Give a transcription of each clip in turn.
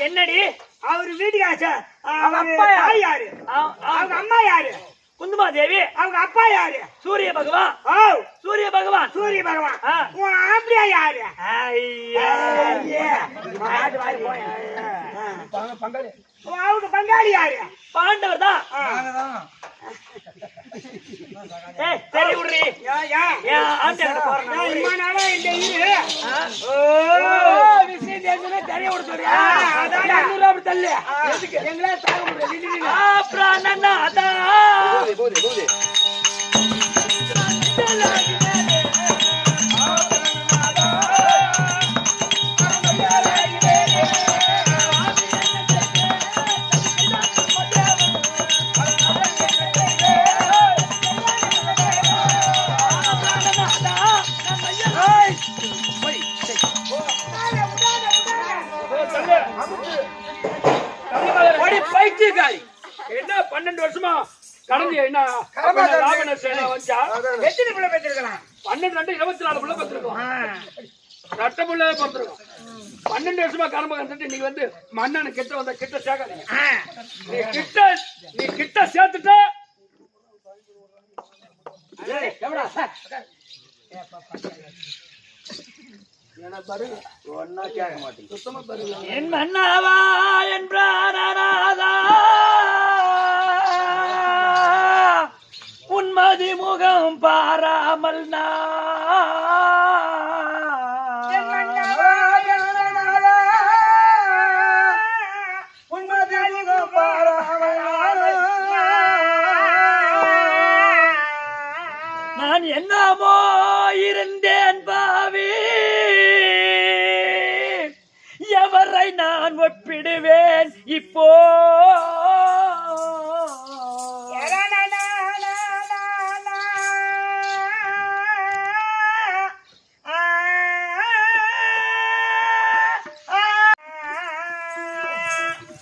என்னடி அவரு வீட்டுக்கு அவங்க அப்பா யாரு? அவங்க அம்மா யாரு? குந்துமா தேவி. அவங்க அப்பா யாரு? சூரிய பகவான். சூரிய பகவான். சூரிய பகவான். அப்படியா யாரு? அவங்க பங்காளி யாரு? பாண்டவர் தான். சரி விடுறி. தெரிய விட சொல்றியா? அப்படி தள்ளு. அப்புறம் அதான் என்ன 12 வருஷமா கடந்து என்ன லாபன சேனா வந்தா எத்தனை புள்ள பெற்றிருக்கான்? 12 24 புள்ள பெற்றிருக்கான். ரட்ட புள்ள பெற்றிருக்கான். 12 வருஷமா கர்ம கண்டுட்டு நீ வந்து மண்ணன கிட்ட வந்த கிட்ட சேகாதீங்க. நீ கிட்ட சேர்த்துட்ட. ஏய் எவடா? என்ன பாரு ஒண்ணா கேட்க மாட்டீங்க. சுத்தமா பாரு. என் மன்னவா என் பிராணநாதா உன்மதி முகம் பாராமல் உன்மதி முகம் பாராமல் நான் என்னமோ இருந்தேன் பாவி எவரை நான் ஒப்பிடுவேன் இப்போ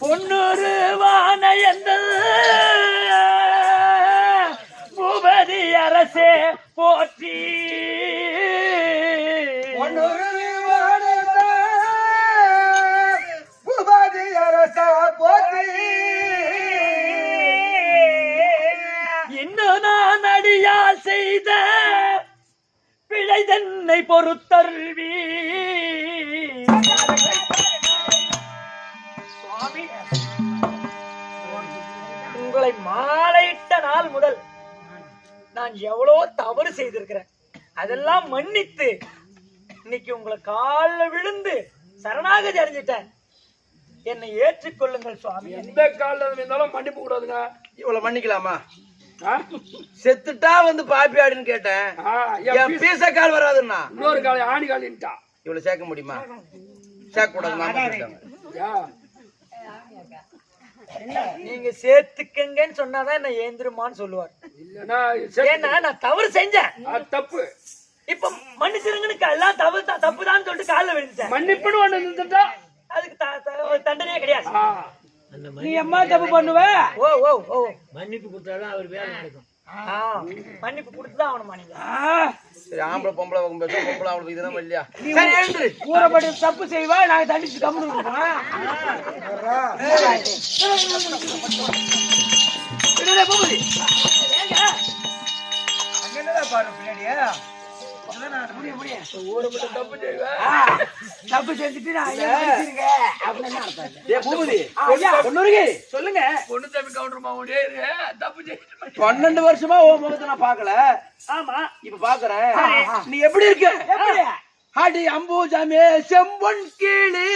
பொன்னுருவான எந்த பூபதி அரசே போற்றி பூபதி அரசா போற்றி இன்னும் நான் அடியால் செய்த பிழை தன்னை பொறுத்தருள்வி உங்களை மாலையிட்ட நாள் முதல் நான் எவ்வளோ தவறு செய்திருக்கிறேன். அதெல்லாம் மன்னித்து இன்னைக்கு உங்களை காலில் விழுந்து சரணாகதி அடைஞ்சிட்டேன். என்னை ஏற்றுக்கொள்ளுங்கள் சுவாமி. எந்த காலில் இருந்தாலும் மன்னிப்பு கூடாதுங்க. இவ்வளவு மன்னிக்கலாமா? செத்துட்டா வந்து பாப்பி ஆடுன்னு கேட்டேன். என் பீச கால் வராதுன்னா இன்னொரு கால் ஆணி காலின்ட்டா இவ்வளவு சேர்க்க முடியுமா? சேர்க்க கூடாது. நீங்க சேர்த்துக்கங்கன்னு சொன்னாதான் என்ன ஏந்திரமான்னு சொல்லுவார். ஏன்னா நான் தவறு செஞ்சேன். தப்பு இப்ப மன்னிச்சிருங்கன்னு எல்லாம் தப்புதான் சொல்லிட்டு காலில் விழுந்துட்டேன். மன்னிப்புன்னு ஒண்ணு இருந்துட்டா அதுக்கு தண்டனையே கிடையாது. நீ எம்மா தப்பு பண்ணுவ? ஓ ஓ ஓ மன்னிப்பு கொடுத்தாதான் அவர் வேலை நடக்கும். மன்னிப்பு கொடுத்துதான் ஆகணுமா? நீங்க சரி ஆம்பளை பொம்பளை பொம்பளை அவளுக்கு இதுதான் இல்லையா? கூறப்பட்டு தப்பு செய்வா நாங்க தண்டிச்சு கம்முன்னு இருப்போம். பாரு பின்னாடியா தப்பு செஞ்சுட்டு சொல்லுங்க. 12 வருஷமா உன் முகத்தை நான் பாக்கல. ஆமா இப்ப பாக்குறேன். நீ எப்படி இருக்க? அடி அம்பூஜாமே செம்பொன் கீழே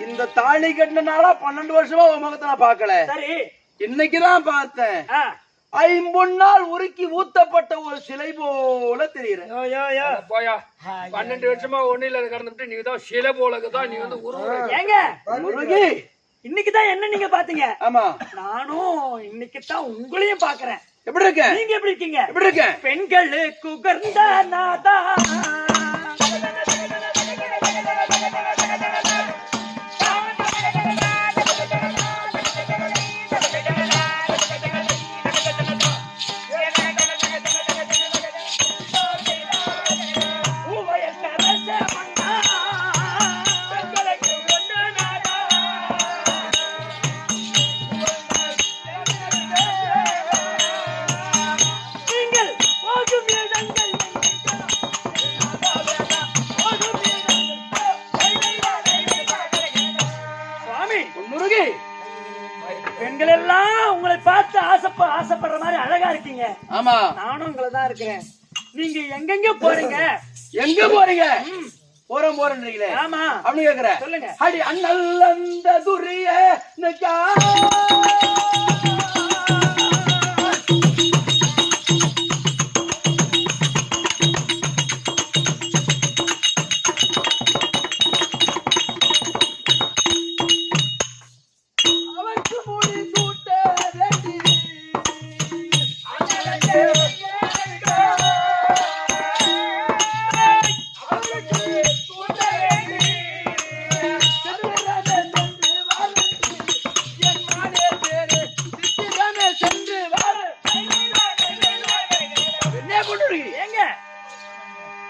இந்த தாலி கட்டினால 12 வருஷமா உன் முகத்தை நான் பாக்கல. சரி, இன்னைக்குதான் பார்த்தேன். ஐம்பொன்னால் உருக்கி ஊத்தப்பட்ட ஒரு சிலை போல தெரியுறேன். 12 வருஷமா ஒண்ணில கடந்துட்டு நீ தான் சிலை போலதான் நீ வந்து ஏங்க முருகி இன்னைக்குதான் என்ன நீங்க பாத்தீங்க? ஆமா, நானும் இன்னைக்குதான் உங்களையும் பாக்குறேன். எப்படி இருக்க? நீங்க எப்படி இருக்கீங்க? எப்படி இருக்க? பெண்களுக்கு உகர்ந்த நாதா பெண்கள் எல்லாம் உங்களை பார்த்து ஆசைப்படுற மாதிரி அழகா இருக்கீங்க. ஆமா, நானும் உங்களை தான் இருக்கிறேன். நீங்க எங்கெங்க போறீங்க? எங்க போறீங்க? போறேன்றீங்களே. ஆமா, அப்படின்னு கேக்குற. சொல்லுங்க. அடி அண்ணல் அந்த துரிய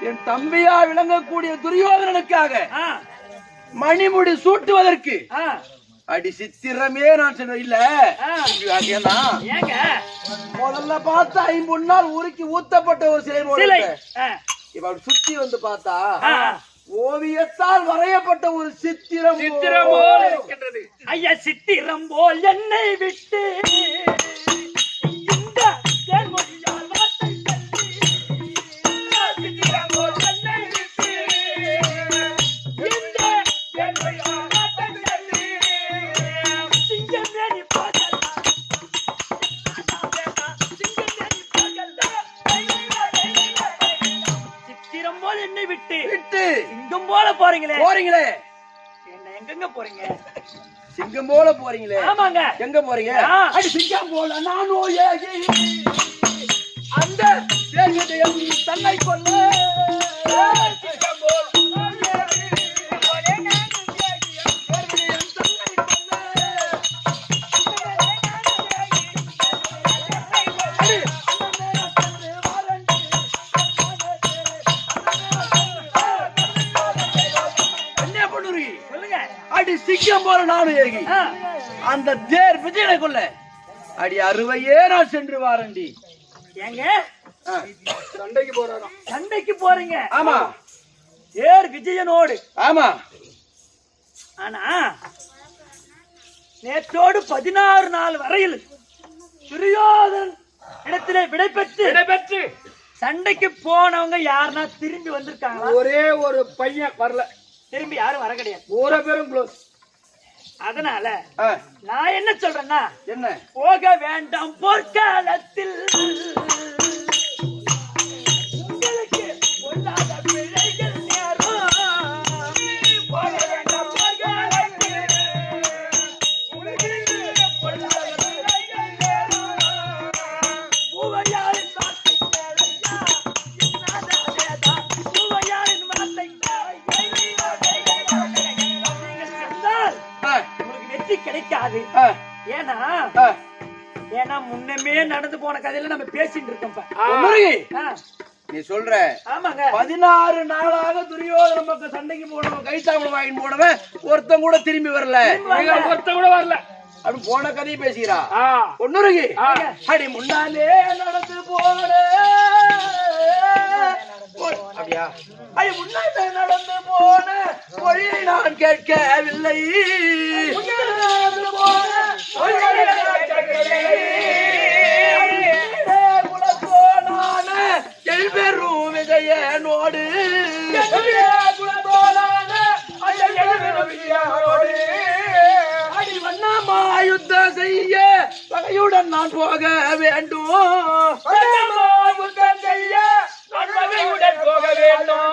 என் தம்பியா விளங்கக்கூடிய துரியோதனனுக்காக மணிமுடி சூட்டுவதற்கு அடி சித்திரமே நான் சொன்ன இல்ல. முதல்ல பார்த்தா ஐம்பொன்னால் உருக்கி ஊத்தப்பட்ட ஒரு சிலை போல இப்ப சுத்தி வந்து பார்த்தா ஓவியத்தால் வரையப்பட்ட ஒரு சித்திரம் போல் இருக்கின்றது. ஐயா, சித்திரம் போல் என்னை விட்டு சிங்கம் போல போறீங்களே. என்ன எங்கங்க போறீங்க? சிங்கம் போல போறீங்களே. ஆமாங்க. எங்க போறீங்க? அடி சிங்கம் போல நானும் ஏகி அந்த தேகதையும் தன்னை கொல்ல. சிங்கம் போல சிங்கம் போல நானும் ஏகி அந்த தேர் விஜயனை கொல்ல அடி 60 நான் சென்று வாரண்டி. ஏங்க சண்டைக்கு போறாராம்? சண்டைக்கு போறீங்க? ஆமா, தேர் விஜயனோடு. ஆமா, ஆனா நேற்றோடு 16 நாள் வரையில் துரியோதன் இடத்திலே விடைபெற்று சண்டைக்கு போனவங்க யாருன்னா திரும்பி வந்திருக்காங்களா? ஒரே ஒரு பையன் வரல. திரும்பி யாரும் வர கிடையாது. ஒரு பேரும் க்ளோஸ். அதனால நான் என்ன சொல்றேன்னா, என்ன போக வேண்டாம் போர்க்காலத்தில் உங்களுக்கு பொல்லாத பிழைகள் நேரும். போக வேண்டாம் போர்க்காலத்தில் உங்களுக்கு பொல்லாத பிழைகள் நேரும். பூவையாரின் வார்த்தை கேளையா, இன்னாதேதா பூவையாரின் வார்த்தை கிடைக்காது. ஏன்னா முன்னமே நடந்து போன கதையில நம்ம பேசிட்டு இருக்கோம். நீ சொல்ற. ஆமாங்க. 16 நாளாக துரியோதன பக்கம் சண்டைக்கு போனவன் கைத்தாமலம் வாங்கி போனவன் ஒருத்தன் கூட திரும்பி வரல. ஒருத்தன் கூட வரல. அப்படி போன கதையை பேசுகிறா. ஒன்னுருகி அடி முன்னாலே நடந்து போன அப்படியா? ஐ முன்னாலே நடந்து போன மொழியை நான் கேட்கவில்லை. குலத்தோடான எழுபெரும் விஜயனோடு வகையுடன் நான் போக வேண்டும் போக வேண்டும்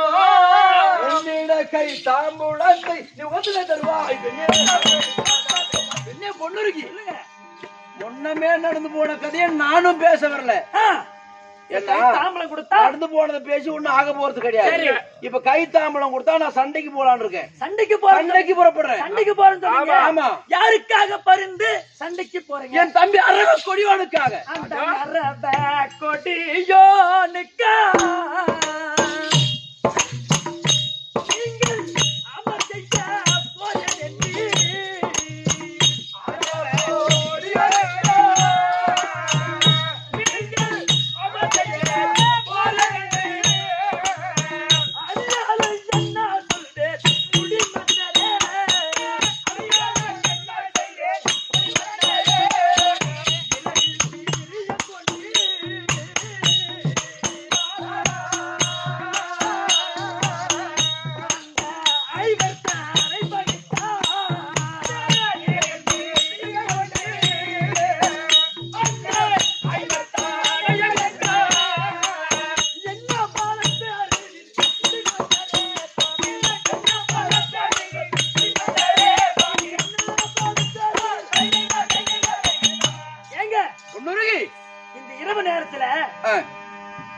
என்னிட கை தாம்பூலத்தை நீ ஒத்துல தருவாய் என்ன பொண்ணு இருக்கு ஒன்னமே நடந்து போன கதையை நானும் பேச வரல தாம்பளம் கொடுத்தா நடந்து போனதை பேசி ஒண்ணும் ஆக போறது கிடையாது இப்ப கை தாம்பளம் கொடுத்தா நான் சண்டைக்கு போலான்னு இருக்கேன் சண்டைக்கு புறப்படுறேன் சண்டைக்கு போறேன்னு சொல்லுங்க ஆமா யாருக்காக பருந்து சண்டைக்கு போறீங்க என் தம்பி அரவ கொடிவானுக்காக அந்த அரவ கொடியோனுக்கா நீங்கள் அமர் செய்ய போறேன் என்று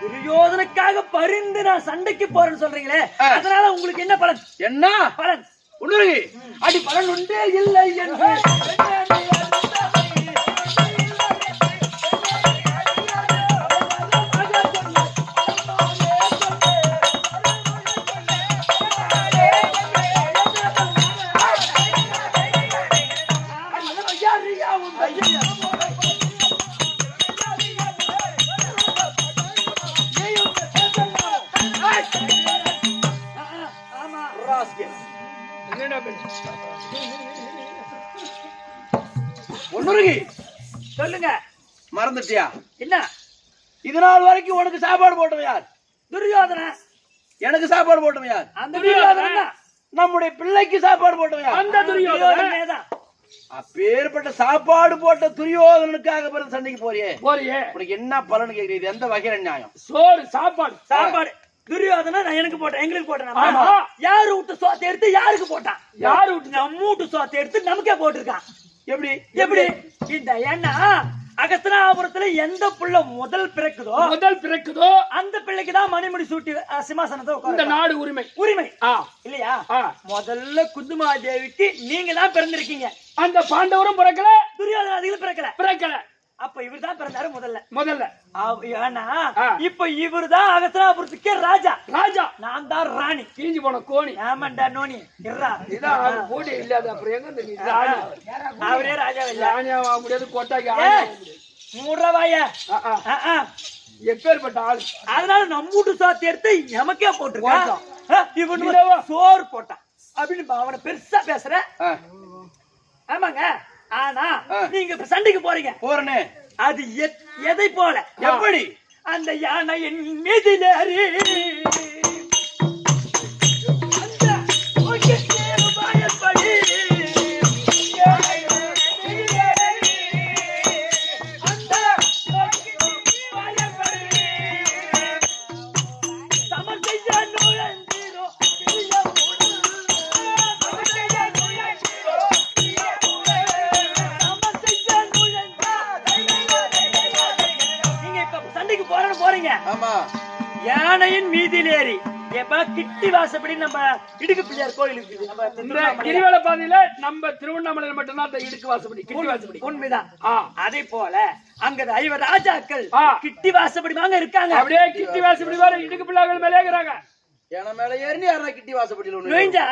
துரியோதனுக்காக பரிந்து நான் சண்டைக்கு போறேன்னு சொல்றீங்களே அதனால உங்களுக்கு என்ன பலன் என்ன பலன் உன்னுருக்கு அடி பலன் உண்டே இல்லை என்று சொல்லுங்க மறந்துட்டியா என்ன இது நாள் வரைக்கும் உனக்கு சாப்பாடு போட்டவன் யார் துரியோதன எனக்கு சாப்பாடு போட்டவன் யார் அந்த துரியோதன நம்முடைய பிள்ளைக்கு சாப்பாடு போட்டவன் யார் அந்த துரியோதனே தான் அப்பேற்பட்ட சாப்பாடு போட்ட துரியோதனனுக்காக பிறகு சண்டைக்கு போறியே உனக்கு என்ன பலன் கேக்குறது எந்த வகையில நியாயம் சோறு சாப்பாடு துரியோதனா நான் எனக்கு போட்டேன் எங்களுக்கு போட்டேன் யாரு விட்டு சோத்தை எடுத்து யாருக்கு போட்டான் யாரு விட்டு நம்ம வீட்டு சோத்தை எடுத்து நமக்கே போட்டிருக்கான் எப்படி எப்படி இந்த ஏன்னா அகஸ்தனாபுரத்துல எந்த புள்ள முதல் பிறக்குதோ அந்த பிள்ளைக்கு தான் மணிமுடி சூட்டி சிம்மாசனத்தை இந்த நாடு உரிமை இல்லையா முதல்ல குந்துமாதேவிக்கு நீங்க தான் பிறந்திருக்கீங்க அந்த பாண்டவரும் பிறக்கல துரியோதனாதிகளும் பிறக்கல அப்ப இவர் தான் பிறந்தாரு முதல்ல ஏன்னா இப்ப இவர் தான் அகஸ்தனாபுரத்துக்கே ராஜா நான் தான் ராணி கீஞ்சி போன கோணி ஆமாண்டா நோனி போட்டி இல்லாத அப்புறம் எங்க அவரே ராஜா ராணியா வாங்க முடியாது கோட்டாக்கு மூடுறவாய எப்பேற்பட்ட ஆள் அதனால நம்ம வீட்டு சாத்தி எடுத்து நமக்கே போட்டிருக்கான் இவனு சோறு போட்டான் அப்படின்னு அவனை பெருசா பேசுற ஆமாங்க ஆனா நீங்க சண்டைக்கு போறேனே அது எதை போல எப்படி அந்த யானையின் மீதில் ஏறி யானையின் மீதில் ஏறி கிட்டி வாசப்படி நம்ம இடுக்கு பிள்ளையார் கோயில் இருக்குது நம்ம கிரிவல பாதையில நம்ம திருவண்ணாமலையில மட்டும்தான் இடுக்கு வாசப்படி கிட்டி வாசப்படி உண்மைதான் அதே போல அங்க 5 ராஜாக்கள் கிட்டி வாசப்படி வாங்க இருக்காங்க அப்படியே கிட்டி வாசப்படி வர இடுக்கு பிள்ளைகள் மேலேங்கறாங்க ஏன மேல ஏறி யாரா கிட்டி வாசப்படில ஒண்ணு நோய்ஞ்சா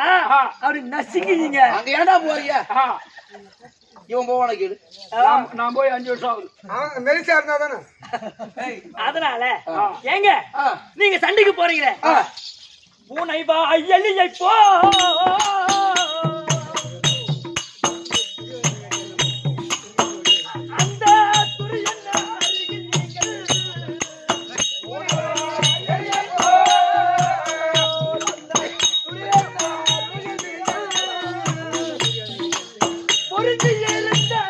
அப்படி நசிக்கிங்க அங்க ஏன்டா போறீங்க இவன் போவான கேளு நான் போய் 5 வருஷம் ஆகுது மெரிசா இருந்தா தானே அதனால ஏங்க நீங்க சண்டைக்கு போறீங்களே பூனை வா எலியை போ அந்த துரியன் அருகில் நீங்கள் பொருந்தி இருந்தா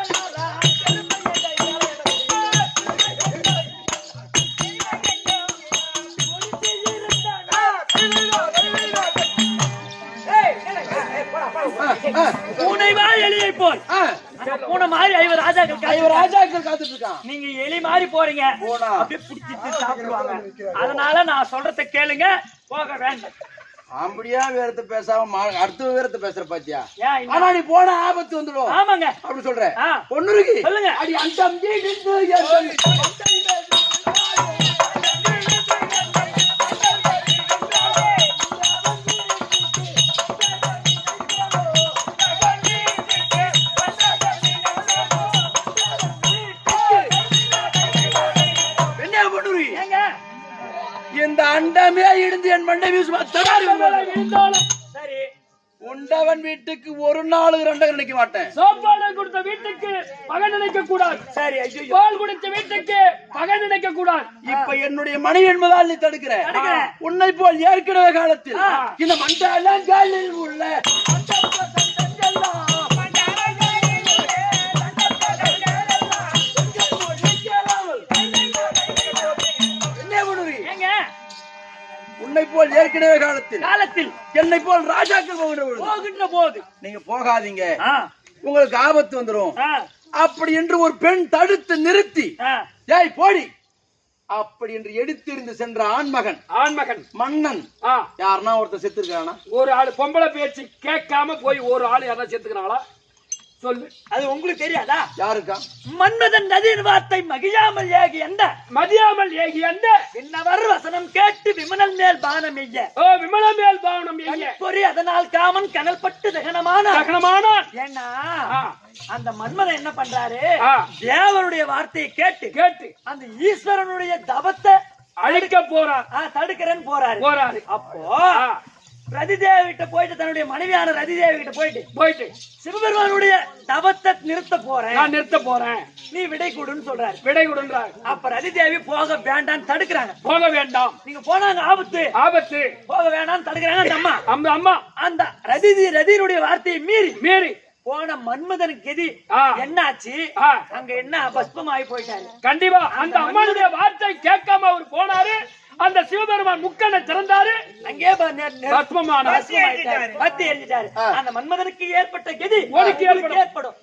பூனை மாதிரி 5 ராஜாக்கள் 5 ராஜாக்கள் காத்துட்டு இருக்கான். நீங்க எலி மாதிரி போறீங்க, போனா அப்படியே புடிச்சிட்டு சாப்பிடுவாங்க. அதனால நான் சொல்றத கேளுங்க, போக வேண்டாம். அப்படியா வேறத பேசாம அடுத்த வேறத பேசுற பாத்தியா? ஏன் ஆனா நீ போனா ஆபத்து வந்துடும். ஆமாங்க அப்படி சொல்ற. ஆ. பொண்ணு இருக்கு சொல்லுங்க. அடி அண்டம் ஜீடிந்து என் என்ன பொண்ணு ஏங்க இந்த அண்டமே இடிந்து என் மண்டை வீசுமா தடாரி இருந்தாலும் சரி, உண்டவன் வீட்டுக்கு ஒரு நாள் 2 நினைக்க மாட்டேன். சாப்பாடு கொடுத்த வீட்டுக்கு பகை நினைக்க கூடாது. சரி. ஐயோ, பால் குடித்த வீட்டுக்கு பகை நினைக்க கூடாது. இப்ப என்னுடைய மனைவி என்பதால் நீ தடுக்கிற. உன்னை போல் ஏற்கனவே காலத்தில் இந்த மண்டலங்களில் உள்ள ஏங்க உன்னை போல் ஏற்கனவே காலத்தில் என்னை போல் ராஜாக்கள் போகின்ற போது நீங்க போகாதீங்க, ஆ, உங்களுக்கு ஆபத்து வந்துடும். ஆ, அப்படி என்று ஒரு பெண் தடுத்து நிறுத்தி, ஆ, ஏய் போடி அப்படி என்று எடுத்திருந்து சென்ற ஆண்மகன் மன்னன் யாருன்னா ஒருத்தர் செத்து இருக்கானா? ஒரு ஆளு பொம்பளை பேச்சு கேட்காம போய் ஒரு ஆளு யாராவது செத்துக்கிறாங்களா? சொல்லு. அது உங்களுக்கு தெரியாதா? யாருக்கா? மன்மதன் நதியின் வார்த்தை மகிழாமல் ஏகி எந்த மதியாமல் ஏகி அந்த பின்னவர் வசனம் கேட்டு விமனல் மேல் பானம் எய்ய. ஓ விமல மேல் பாவனம் எய்ய. பொறி அதனால் காமன் கனல் பட்டு தகனமான. ஏன்னா அந்த மன்மதன் என்ன பண்றாரு, தேவனுடைய வார்த்தையை கேட்டு அந்த ஈஸ்வரனுடைய தவத்தை அழிக்க போறார், தடுக்கிறேன்னு போறாரு. அப்போ ரதிதேவி கிட்ட போயிட்டு, தன்னுடைய மனைவியான ரதிதேவி கிட்ட போயிட்டு சிவபெருமானுடைய தவத்தை நிறுத்த போறேன், நீ விடை கொடுன்னு சொல்றாரு. விடை கொடுன்றார். அப்ப ரதிதேவி போக வேண்டாம்னு தடுக்கிறாங்க. போக வேண்டாம், நீங்க போனாங்க ஆபத்து, போக வேண்டாம்னு தடுக்கிறாங்க. அந்த அம்மா அந்த ரதியினுடைய வார்த்தையை மீறி போன மன்மதனுக்கு எதி என்னாச்சு? அங்க என்ன பஸ்பம் ஆகி போயிட்டாரு. கண்டிப்பா அந்த அம்மாவுடைய வார்த்தை கேட்காம அவர் போனாரு. அந்த சிவபெருமான் முக்கனை திறந்தாரு, அங்கே பத்தி எரிஞ்சிட்டாரு. அந்த மன்மதனுக்கு ஏற்பட்ட கெதி ஏற்படும்.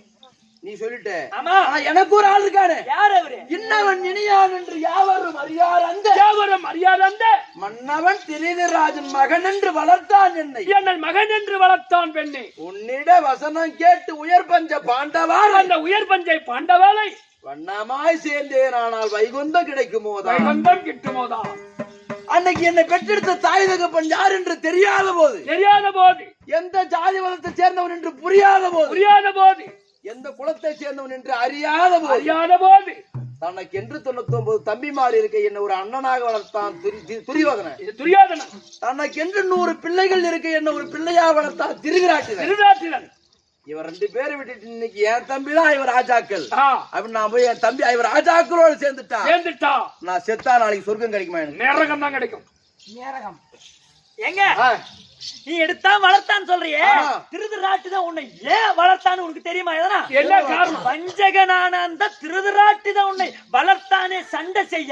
நீ சொல்லிட்ட. ஆமா, எனக்கு ஒரு ஆள் இருக்காரு. யார் அவரு? இன்னவன் இனியான் என்று யாவரும் அறியார் அந்த மன்னவன் திரிதிராஜன் மகன் என்று வளர்த்தான் என்னை மகன் என்று வளர்த்தான் பெண்ணை. உன்னிட வசனம் கேட்டு உயர் பஞ்ச பாண்டவாள் அந்த உயர் பஞ்சை பாண்டவாளை வண்ணமாய் சேர்ந்தேன். ஆனால் வைகுந்தம் கிடைக்குமோதான், வைகுந்தம் கிட்டுமோதான். அன்னைக்கு என்னை பெற்றெடுத்த தாய் தகப்பன் யார் என்று தெரியாத போது, எந்த ஜாதி மதத்தை சேர்ந்தவன் என்று புரியாத போது, எந்த குலத்தை சேர்ந்தவன் என்று அறியாத போது தனக்கு என்று 99 தம்பிமார் இருக்க என்ன ஒரு அண்ணனாக வளர்த்தான் துரியோதனன். தனக்கு என்று 100 பிள்ளைகள் இருக்க என்ன ஒரு பிள்ளையாக வளர்த்தான் திருவிராட்டிரன். இவர் 2 பேரை விட்டுட்டு இன்னைக்கு என் தம்பி தான் இவர் ராஜாக்கள் அப்படின்னு நான் போய் என் தம்பி இவர் ராஜாக்களோடு சேர்ந்துட்டா நான் செத்தா நாளைக்கு சொர்க்கம் கிடைக்குமா? எனக்கு நேரகம் தான் கிடைக்கும். நேரகம் எங்க நீ எடுத்தா வளர்த்தான்னு சொல்றியே, திருதராட்டி தான் உன்னை ஏன் வளர்த்தான்னு உனக்கு தெரியுமா? என்ன காரணம்? பஞ்சகனான அந்த திருதராட்டி தான் உன்னை வளர்த்தானே சண்டை செய்ய.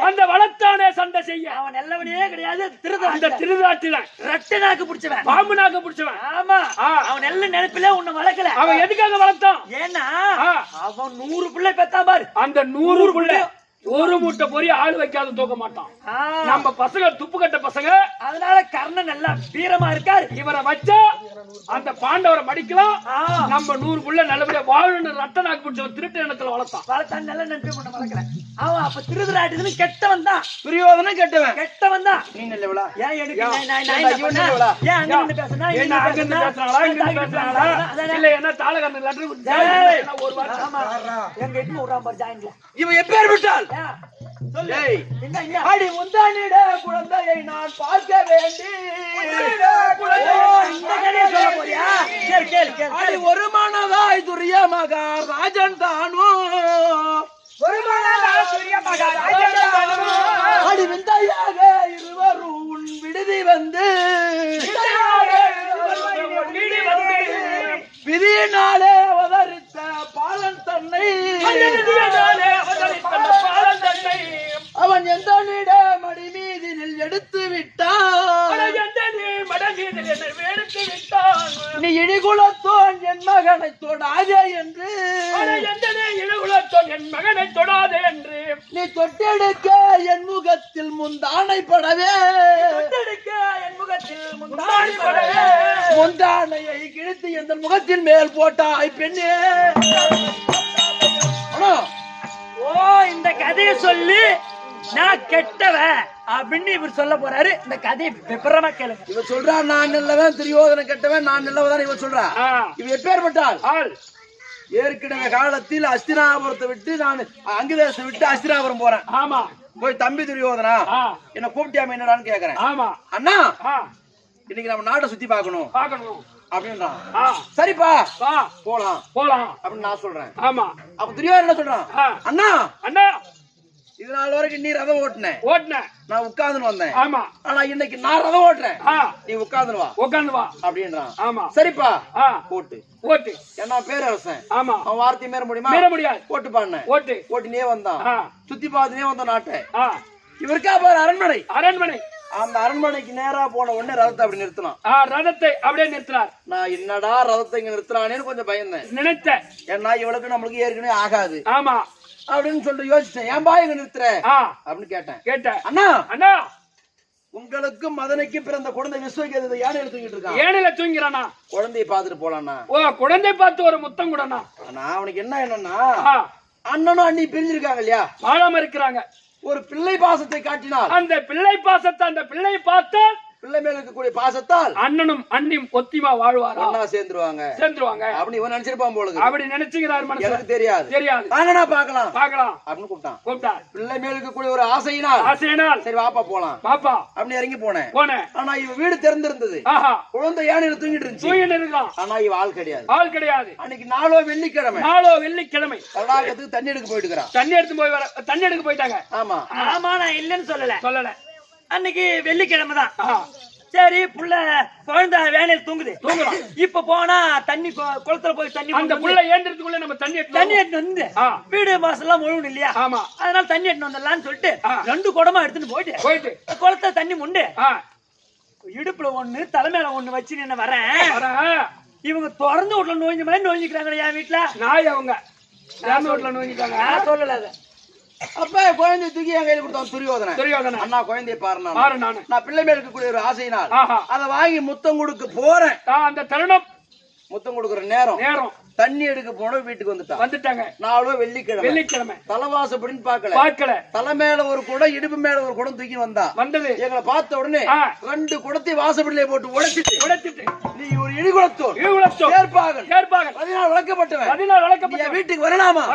அவன் நல்லவனே கிடையாது, திருதராட்டி தான் ரெட்டை நாக்கு பிடிச்சவன், பாம்பு நாக்கு பிடிச்சவன். ஆமா, அவன் நல்ல நினைப்பில உன்னை வளர்க்கல. அவன் எதுக்காக வளர்த்தான்? ஏன்னா அவன் 100 பிள்ளை பெத்தா பாரு. அந்த 100 பிள்ளை ஒரு மூட்டை பொறி ஆள் வைக்காத தூக்க மாட்டான். நம்ம பசங்க துப்பு கட்ட பசங்க, அதனால கர்ணன் நல்லா வீரமா இருக்காரு. இவரை வச்சா அந்த பாண்டவரை மடிக்கலாம். நம்ம 100 புள்ள நல்லபடியா வாழணும். ரத்த நாக்கு பிடிச்சவன் திருட்டு எண்ணத்துல வளர்த்தான் நல்ல நன்றி கொண்டு வளர்க்கிறேன். அவன் அப்ப திருதராட்டி கெட்டவன் தான், துரியோதனன் கெட்டவன் தான். நீ நல்லவளா? ஏன் எனக்கு இவன் எப்பேர் விட்டால் அடி முந்தானிட குழந்தையை நான் பார்க்க வேண்டி அடி ஒரு மனதாய் துரிய மகா ராஜன் தானோ அடி விந்தையாக இருவரும் உன் விடுதி வந்து விதியினாலே அவதரித்த பாலன் தன்னை அவன் எந்த நிட மடி மீதில் எடுத்து விட்டான். நீ இடிகுலத்தோன் என் மகனை தொடாதே என்று பார்த்தோம் என் மகனை தொடாதே என்று. நீ தொட்டெடுக்க என் முகத்தில் முந்தானை படவே, தொட்டெடுக்க என் முகத்தில் முந்தானை படவே, முந்தானையை கிழித்து எந்த முகத்தின் மேல் போட்டாய் பெண்ணே. ஓ, இந்த கதையை சொல்லி நான் கெட்டவ அப்படின்னு இவர் சொல்ல போறாரு. இந்த கதையை விபரமா கேளுங்க. இவர் சொல்றா நான் நல்லவன், துரியோதன கெட்டவன், நான் நல்லவதான் இவர் சொல்றா. இவ எப்பேற்பட்டால் ஏற்கனவே காலத்தில் அஸ்தினாபுரத்தை விட்டு நான் அங்கிதேசத்தை விட்டு அஸ்தினாபுரம் போறேன். ஆமா. போய் தம்பி துரியோதனா என்ன கூப்பிட்டியாம என்னடான்னு கேக்குறேன். ஆமா. அண்ணா இன்னைக்கு நம்ம நாட்டை சுத்தி பார்க்கணும் அப்படின்றான். சரிப்பா போலாம் போலாம் அப்படின்னு நான் சொல்றேன். ஆமா. அப்ப துரியோதன என்ன சொல்றான், அண்ணா அண்ணா இது நாள் வரைக்கும் நீ ரதம் ஓட்டுனேன், நான் உட்கார்ந்து வந்தேன். ஆமா. ஆனா இன்னைக்கு நான் ரதம் ஓட்டுறேன், நீ உட்கார்ந்து வா அப்படின்றான். ஆமா. சரிப்பா ஓட்டு என்ன பேரரசன். ஆமா. அவன் வார்த்தை மீற முடியுமா? மீற முடியாது. ஓட்டு பாடின ஓட்டினே வந்தான், சுத்தி பார்த்துனே வந்த நாட்டை. இவருக்கா பாரு அரண்மனை. அந்த அரண்மனைக்கு நேரா போன உடனே ரதத்தை அப்படி நிறுத்தினான். ரதத்தை அப்படியே நிறுத்தினார். நான் என்னடா ரதத்தை இங்க நிறுத்துறானேன்னு கொஞ்சம் பயந்தேன், நினைத்தேன். ஏன்னா இவளுக்கு நம்மளுக்கு ஏற்கனவே ஆகாது. ஆமா அப்படின்னு சொல்லிட்டு யோசிச்சேன். ஏன்பா இங்க நிறுத்துற அப்படின்னு கேட்டேன். அண்ணா அண்ணா உங்களுக்கு மதனைக்கு பிறந்த குழந்தை விஸ்வகேது யானையில தூங்கிட்டு இருக்கான். ஏனையில தூங்கிறானா? குழந்தையை பாத்துட்டு போலான்னா. ஓ, குழந்தை பார்த்து ஒரு முத்தம் கூடனா? நான் அவனுக்கு என்னன்னா அண்ணனும் அண்ணி பிரிஞ்சிருக்காங்க இல்லையா, வாழாம இருக்கிறாங்க. ஒரு பிள்ளை பாசத்தை காட்டினால் அந்த பிள்ளை பாசத்தை அந்த பிள்ளை பார்த்தால் பிள்ளை மேல இருக்கக்கூடிய பாசத்தால் அண்ணனும் அண்ணியும் ஒத்திமா வாழ்வாரா? ஒண்ணா சேர்ந்துருவாங்க அப்படி இவன் நினைச்சிருப்பான் போல. அப்படி நினைச்சுக்கிறார் மனசுல. எனக்கு தெரியாது. வாங்கடா பாக்கலாம் அப்படின்னு கூப்பிட்டான். பிள்ளை மேல இருக்கக்கூடிய ஒரு ஆசையினால் சரி வாப்பா போலாம் அப்படின்னு இறங்கி போனேன். ஆனா இவ வீடு திறந்திருந்தது, குழந்தை யானையில தூங்கிட்டு இருந்துச்சு. ஆனா இவ ஆள் கிடையாது. அன்னைக்கு நாளோ வெள்ளிக்கிழமை தடாகத்துக்கு தண்ணி எடுக்க போயிட்டு இருக்கிறான். தண்ணி எடுக்க போயிட்டாங்க. ஆமா ஆமா, நான் இல்லன்னு சொல்லல. அன்னைக்கு வெள்ளிக்கிழமை தான். சரி, புள்ள குழந்தை வேலையில் தூங்குது. இப்ப போனா தண்ணி குளத்துல போய் தண்ணி, அந்த புள்ள ஏந்திரத்துக்குள்ள நம்ம தண்ணி எடுத்து வந்து வீடு மாசம் எல்லாம் முழுவணும் இல்லையா, அதனால தண்ணி எடுத்து வந்துடலாம்னு சொல்லிட்டு 2 குடமா எடுத்துட்டு போயிட்டு குளத்துல தண்ணி முண்டு இடுப்புல ஒண்ணு தலைமையில ஒண்ணு வச்சு என்ன வரேன். இவங்க திறந்து வீட்டுல நோய்ஞ்ச மாதிரி நோய்ஞ்சிக்கிறாங்க. என் வீட்டுல நாய் அவங்க வீட்டுல நோய்ஞ்சிக்கிறாங்க. சொல்லல அதை. அப்ப குழந்தை தூக்கி என் கையில கொடுத்தான் துரியோதனன். அண்ணா குழந்தைய பாரு, நான் பிள்ளை மேல இருக்கக்கூடிய ஒரு ஆசையினால் அதை வாங்கி முத்தம் கொடுக்க போறேன். அந்த தருணம் முத்தம் கொடுக்குற நேரம் தண்ணி எடுக்க போன வீட்டுக்கு வந்துட்டாங்க. நாளோ வெள்ளிக்கிழமை தலைவாசப்படின்னு பாக்கல. தலை மேல ஒரு குடம், இடுப்பு மேல ஒரு குடம் தூக்கி வந்தது. எங்களை பார்த்த உடனே 2 குடத்தை வாசப்படியிலே போட்டு உடைச்சிட்டு நீ ஒரு இடிகுலத்தோர் ஏற்பாக 14 வளர்க்கப்பட்டவன் என் வீட்டுக்கு வரலாமா,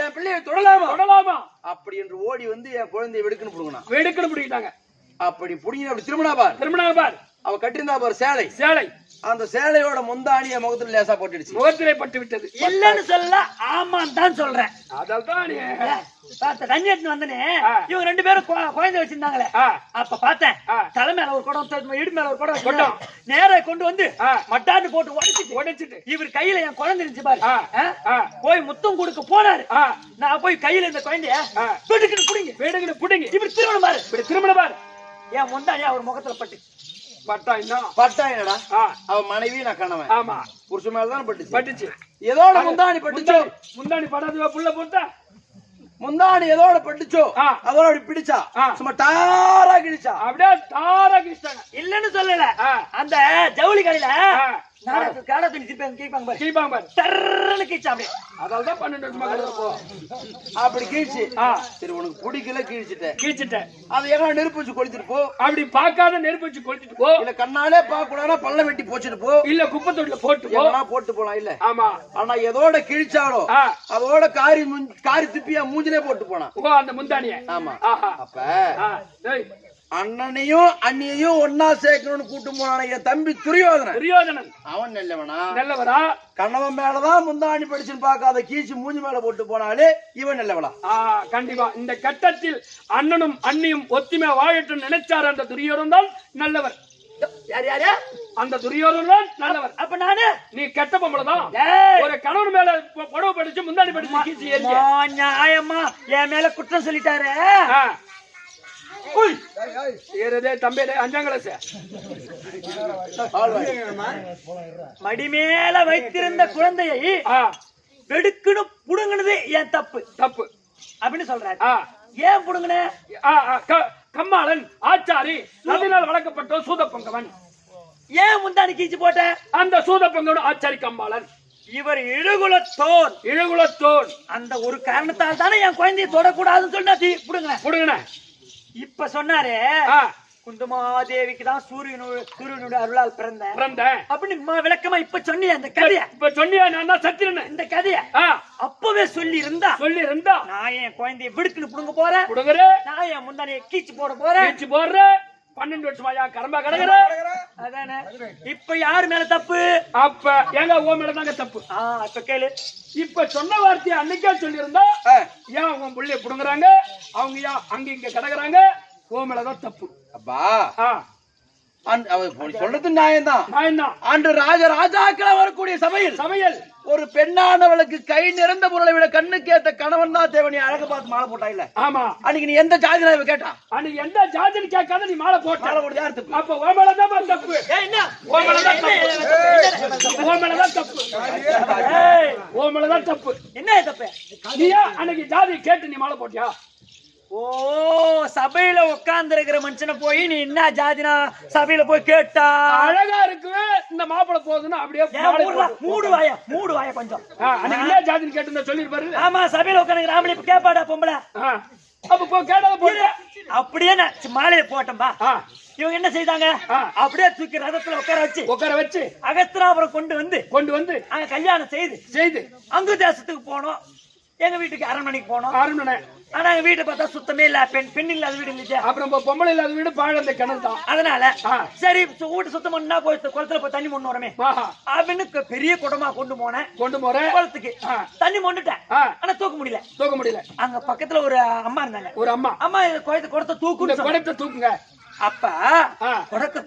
என் பிள்ளையை தொடலாமா அப்படி என்று ஓடி வந்து என் குழந்தைய வெடுக்குன்னு பிடிக்கிட்டாங்க. அப்படி புடிங்க அப்படி திரும்பினா பார் அவ கட்டிருந்தா பாரு சேலை. அந்த சேலையோட முந்தாணிய முகத்துல லேசா போட்டுடுச்சு. முகத்திலே பட்டு விட்டது. இல்லன்னு சொல்ல, ஆமான்னு தான் சொல்றேன். அதான் தண்ணி எடுத்து வந்தனே, இவங்க 2 பேரும் குழந்தை வச்சிருந்தாங்களே. அப்ப பார்த்தேன் தலை மேல ஒரு குடம், இடுப்பு மேல ஒரு குடம் நேரா கொண்டு வந்து மட்டான்னு போட்டு உடைச்சிட்டு இவர் கையில என் குழந்தை இருந்துச்சு பாரு, போய் முத்தம் கொடுக்க போனாரு. நான் போய் கையில இந்த குழந்தைய வீடுக்கு புடிங்க இவர் திருமணம் பாரு என் முந்தானி அவர் முகத்துல பட்டா என்னடா, அவ மனைவி நான் கணவன். ஆமா, புருஷன் மேலதான் பட்டுச்சு. ஏதோட முந்தாணி பட்டுச்சோ, முந்தாணி படாத புள்ள போட்டா முந்தாணி ஏதோட பட்டுச்சோ அதோட பிடிச்சா சும்மா டாரா கிழிச்சா. அப்படியே டாரா கிழிச்சாங்க. இல்லன்னு சொல்லல, அந்த ஜவுளி கடையில அப்படி கீழ்ச்சி. சரி உனக்கு பிடிக்கல கீழ்ச்சிட்டேன். அதை எல்லாம் நெருப்பு வச்சு கொளுத்திட்டு போ. அப்படி பார்க்காத நெருப்பு வச்சு கொளுத்திட்டு போ. இல்ல கண்ணாலே பார்க்க கூடாது, பல்ல வெட்டி போச்சுட்டு போ. இல்ல குப்பை தொட்டில போட்டு போலாம். இல்ல ஆமா, ஆனா எதோட கிழிச்சாலோ அதோட காரி துப்பியா மூஞ்சிலே போட்டு போனா அந்த முந்தானிய. ஆமா, அப்ப அண்ணனையும் அண்ணியையும் ஒன்னா சேர்க்கணும்னு கூட்டு போனான என் தம்பி துரியோதனன். அவன் நல்லவரா? கணவன் மேலதான் முந்தாணி படிச்சுன்னு பார்க்காத கீச்சு மூஞ்சி மேல போட்டு போனாலே இவன் நல்லவளா? கண்டிப்பா. இந்த கட்டத்தில் அண்ணனும் அண்ணியும் ஒத்துமை வாழட்டும் நினைச்சார் அந்த துரியோதனன் தான் நல்லவர். யாரு? அந்த துரியோதனன் நல்லவர். அப்ப நானு நீ கெட்ட பொம்பளைதான். ஒரு கணவன் மேல புடவை படிச்சு முந்தாணி படிச்சு கீச்சு நியாயமா என் மேல குற்றம் சொல்லிட்டாரு. மடி மேல வைத்திருந்த குழந்தையை வெடுக்குன்னு புடுங்கினது என் தப்பு தப்பு அப்படின்னு சொல்றாரு. ஆ, ஏன் புடுங்கின? கம்மாளன் ஆச்சாரி அதனால் வளர்க்கப்பட்ட சூதப்பங்கவன். ஏன் முந்தானி கீச்சு போட்ட? அந்த சூதப்பங்கவன் ஆச்சாரி கம்மாளன். இவர் இழுகுலத்தோன். இழுகுலத்தோன். அந்த ஒரு காரணத்தால் தானே என் குழந்தைய தொடக்கூடாதுன்னு சொல்லி புடுங்கின. இப்ப சொன்னாரு குந்தமாதேவிக்கு தான் சூரியனுடைய அருளால் பிறந்தேன் அப்படின்னு விளக்கமா இப்ப சொன்னியா இந்த கதைய? இப்ப சொன்னியா? நான் சத்திரன் இந்த கதைய அப்பவே சொல்லி இருந்தா நான் என் குழந்தைய விடுக்குன்னு புடுங்க போறேன், நான் என் முந்தானிய கீச்சு போட போறேன். 12 வருஷமாயா கரம்பா கிடக்குற. அதானே இப்ப யாரு மேல தப்பு? அப்ப எங்க ஓ மேலதாங்க தப்பு. இப்ப கேளு. இப்ப சொன்ன வார்த்தையை அன்னைக்கே சொல்லி இருந்தா ஏன் அவங்க புள்ளைய புடுங்குறாங்க, அவங்க ஏன் அங்க இங்க கிடக்குறாங்க, ஓ மேலதான் தப்பு. அப்பா சொல்றது நியாயம்தான். அன்று ராஜாக்கள வரக்கூடிய சமையல் ஒரு பெண்ணானவளுக்கு கை நிறைந்த பொருளை விட கண்ணுக்கு ஏத்த கணவன் தான் தேவை. நீ அழக பார்த்து மாலை போட்டா இல்ல? ஆமா. அன்னைக்கு நீ எந்த ஜாதியில கேட்டா? அன்னைக்கு எந்த ஜாதின்னு கேட்காத நீ மாலை போட்ட. யார் தப்பு? அப்ப ஓ மேலதான் தப்பு. ஓ மேலதான் தப்பு. என்ன தப்பு? நீயா அன்னைக்கு ஜாதி கேட்டு நீ மாலை போட்டியா? ஓ, சபையில உட்கார்ந்து இருக்கிற மனுஷனை போய் நீ என்ன ஜாதினா சபையில போய் கேட்டா? அழகா இருக்கு இந்த மாப்பிள போகுதுன்னா அப்படியே மூடு வாய கொஞ்சம். என்ன ஜாதின்னு கேட்டு சொல்லிருப்பாரு. ஆமா, சபையில உட்காந்து ராமலி கேப்பாடா பொம்பளை. அப்ப கேட்டாத போட அப்படியே நான் மாலையை போட்டேன்பா. இவங்க என்ன செய்தாங்க? அப்படியே தூக்கி ரதத்துல உட்கார வச்சு அகஸ்திராபுரம் கொண்டு வந்து அங்க கல்யாணம் செய்து அங்கு தேசத்துக்கு போனோம். எங்க வீட்டுக்கு அரண்மனைக்கு போனோம். அரண்மனை. ஆனா எங்க வீட்டை பார்த்தா சுத்தமே இல்ல. பெண் இல்லாத வீடு இல்லையா? அப்புறம் பொம்பளை இல்லாத வீடு பாழந்த கிணறு தான். அதனால சரி வீட்டு சுத்தம் பண்ணா போய் குளத்துல போய் தண்ணி மொண்டு வரமே அப்படின்னு பெரிய குடமா கொண்டு போறேன் குளத்துக்கு. தண்ணி மொண்டுட்டேன். ஆனா தூக்க முடியல. அங்க பக்கத்துல ஒரு அம்மா இருந்தாங்க. ஒரு அம்மா குடத்தை தூக்குங்க. அப்ப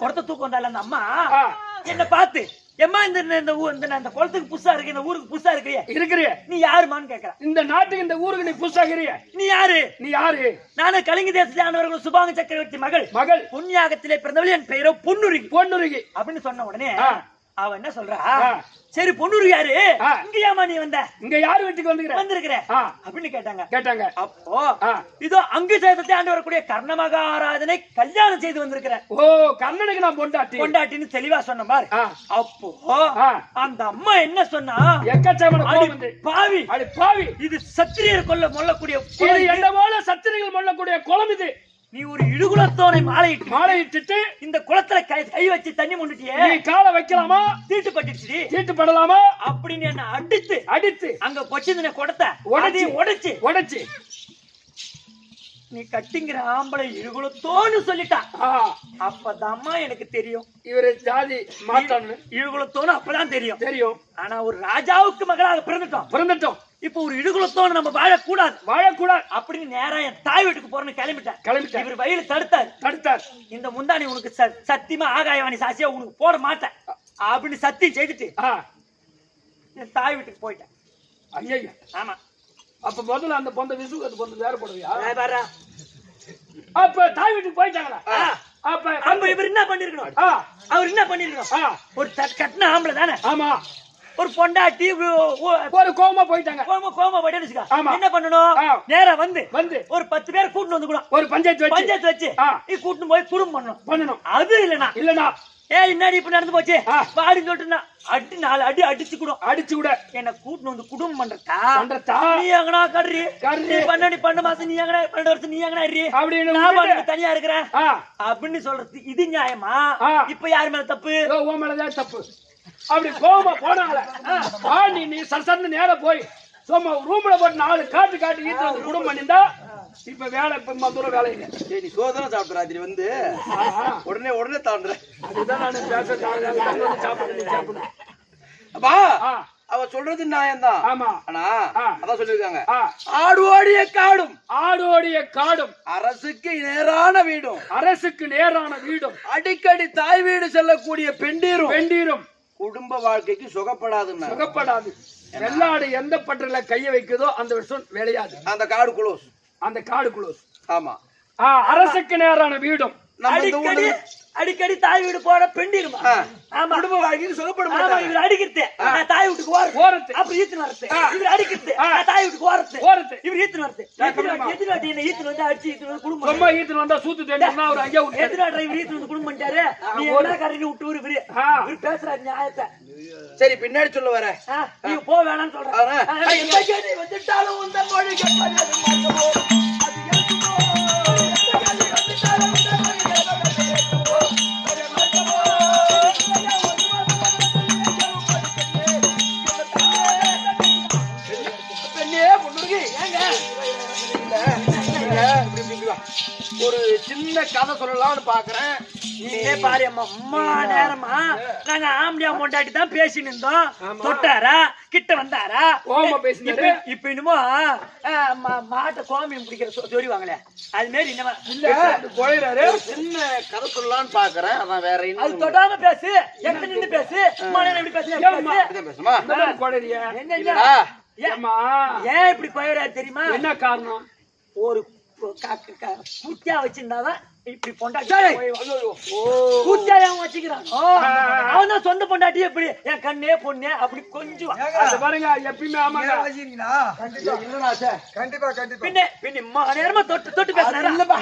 குடத்தை தூக்க வந்தால அந்த அம்மா என்ன பார்த்து, எம்மா இந்த குளத்துக்கு புதுசா இருக்கு, இந்த ஊருக்கு புதுசா இருக்கிறிய, நீ யாருமான்னு கேக்குறேன். இந்த நாட்டுக்கு இந்த ஊருக்கு நீ புதுசாகிறிய, நீ யாரு? நானு கலிங்க தேசத்தை ஆண்டவர்கள் சுபாங்க சக்கரவர்த்தி மகள் புண்ணியாகத்திலே பிறந்தவள், என் பெயரோ பொன்னுருகி அப்படின்னு சொன்ன உடனே அவ என்ன சொல்றா, சரி பொன்னுரு யாரு, இங்க ஏமா நீ வந்த, இங்க யாரு வீட்டுக்கு வந்திருக்கிற அப்படின்னு கேட்டாங்க. அப்போ இதோ அங்கு சேதத்தை ஆண்டு வரக்கூடிய கர்ண மகாராஜனை கல்யாணம் செய்து வந்திருக்கிறேன். ஓ, கர்ணனுக்கு நான் பொண்டாட்டின்னு தெளிவா சொன்ன மாதிரி. அப்போ அந்த அம்மா என்ன சொன்னா, பாவி இது சத்திரியர் கொல்லக்கூடிய என்ன போல சத்திரிகள் கொல்லக்கூடிய குளம் இது. நீ ஒரு இடுகுலத்தோனை மாலையிட்டு இந்த குளத்துல கை வச்சு தண்ணி முன்னிட்டியே, நீ காலை வைக்கலாமா? தீட்டு படலாமா அப்படின்னு என்ன அடித்து அங்க பொச்சிருந்த குடத்தை உடைச்சு நீ கட்டிங்கிற ஆம்பளை இழுகுலத்தோன்னு சொல்லிட்டான். அப்பதாம்மா எனக்கு தெரியும் இவரு ஜாதி மாத்தான்னு. இழுகுலத்தோன்னு அப்பதான் தெரியும். ஆனா ஒரு ராஜாவுக்கு மகளாக பிறந்துட்டோம். இப்ப ஒரு இடுகுலத்தோன்னு நம்ம வாழக்கூடாது அப்படின்னு நேரா என் தாய் வீட்டுக்கு போறேன்னு கிளம்பிட்டேன். இவர் வயல தடுத்தார். இந்த முந்தானி உனக்கு சத்தியமா ஆகாயவாணி சாட்சியா உனக்கு போட மாட்டேன் அப்படின்னு சத்தியம் செய்துட்டு என் தாய் வீட்டுக்கு போயிட்டேன். ஐயா, ஆமா. அப்ப முதல்ல அந்த பொந்த விசுவத்து வேற போடுவியா? அப்ப தாய் வீட்டுக்கு போயிட்டாங்களா? அப்ப இவர் என்ன பண்ணிருக்கணும்? அவர் என்ன பண்ணிருக்கணும்? ஒரு கட்டின ஆம்பளை தானே. ஆமா. ஒரு பொண்டாட்டி ஒரு கோமா போயிட்டாங்க. கோமா போயிட்டு என்ன பண்ணணும்? நேரா வந்து ஒரு 10 பேர் கூட்டிட்டு வந்துக்கணும். ஒரு பஞ்சாயத்து வச்சு நீ கூட்டிட்டு போய் குடும்பம் பண்ணணும். அது இல்லனா என்னடி இப்ப நடந்து போச்சு வாடின்னு சொல்லிட்டு அடி 4 அடி அடிச்சு கூட என்ன கூட்டிட்டு வந்து குடும்பம் பண்றதா? நீ எங்கனா கடுறி 12 மாசம், நீ எங்கனா 12 வருஷம், நீ எங்கனா அப்படின்னு தனியா இருக்கிறேன் அப்படின்னு சொல்றது இது நியாயமா? இப்ப யாரு மேல தப்பு? ஓ மேலதான் தப்பு. அப்படி கோமா போனாங்களே, நீ சரசரன்னு நேரம் போய் சும்மா ரூம்ல போட்டு 4 காட்டு வீட்டுல வந்து குடும்பம் பண்ணிருந்தா இப்ப வேலை தூரம் வேலை இல்லை. நீ சோதனை சாப்பிட்டு ராத்திரி வந்து உடனே தாண்டுற. அதுதான் நான் சாப்பிடுறேன். அப்பா அவ சொல்றது நியாயம்தான். ஆமா. ஆனா அதான் சொல்லிருக்காங்க, ஆடு ஓடிய காடும் அரசுக்கு நேரான வீடும் அடிக்கடி தாய் வீடு செல்லக்கூடிய பெண்டீரும் குடும்ப வாழ்க்கைக்கு சுகப்படாது. வெள்ளாடு எந்த பற்றில கைய வைக்குதோ அந்த வருஷம் விளையாது. அந்த காடு குளோஸ். ஆமா. அரசுக்கு நேரான அடிக்கடி அடிக்கடி தாய் வீடு போற பெண்டிருமா ஆமா குடும்ப வாழ்க்கையில் சுகப்படும் ஆமா இவர் அடிக்கிறது நான் தாய் வீட்டுக்கு ஓரத்து அப்படி ஈத்து வரது இவர் அடிக்கிறது நான் தாய் வீட்டுக்கு ஓரத்து இவர் ஈத்து வரது எத்தனை வாட்டி என்ன ஈத்து வந்து அடிச்சு ஈத்து வந்து குடும்பம் ரொம்ப ஈத்து வந்தா சூத்து தேடினா ஒரு ஐயா விட்டு எத்தனை டிரைவர் ஈத்து வந்து குடும்பம் பண்ணிட்டாரு நீ என்ன கரண்டி விட்டு இவர் பேசுறாரு நியாயத்தை சரி பின்னாடி சொல்ல வர நீங்க போக வேணாம்னு சொல்றேன் வந்துட்டாலும் உந்த மொழி ஒரு சின்ன கதை சொல்லலாம்னு பாக்குறேன். நீங்களே பாரு அம்மா நேரமா நாங்க ஆம்படியா மொண்டாட்டி தான் பேசிட்டு இருந்தோம். தொட்டாரா கிட்ட வந்தாரா இப்ப இன்னுமோ மாட்டை கோமியம் பிடிக்கிற சொல்லுவாங்களே அது மாதிரி சின்ன கதை சொல்லலாம்னு பாக்குறேன். அதான் வேற அது தொடாம பேசு எங்க நின்று பேசு எப்படி பேசுமா ஏன் இப்படி போயிடா தெரியுமா? என்ன காரணம்? ஒரு பூத்தியா வச்சிருந்தாதான் இப்படி பொண்டாட்டி பூத்தியா வச்சுக்கிறான். அவன் தான் சொந்த பொண்டாட்டி எப்படி என் கண்ணே பொண்ணே அப்படி கொஞ்சம் பாருங்க எப்பயுமே ஆமாங்க கண்டிப்பா கண்டிப்பா பின்ன நேரமா தொட்டு தொட்டு பேசுறா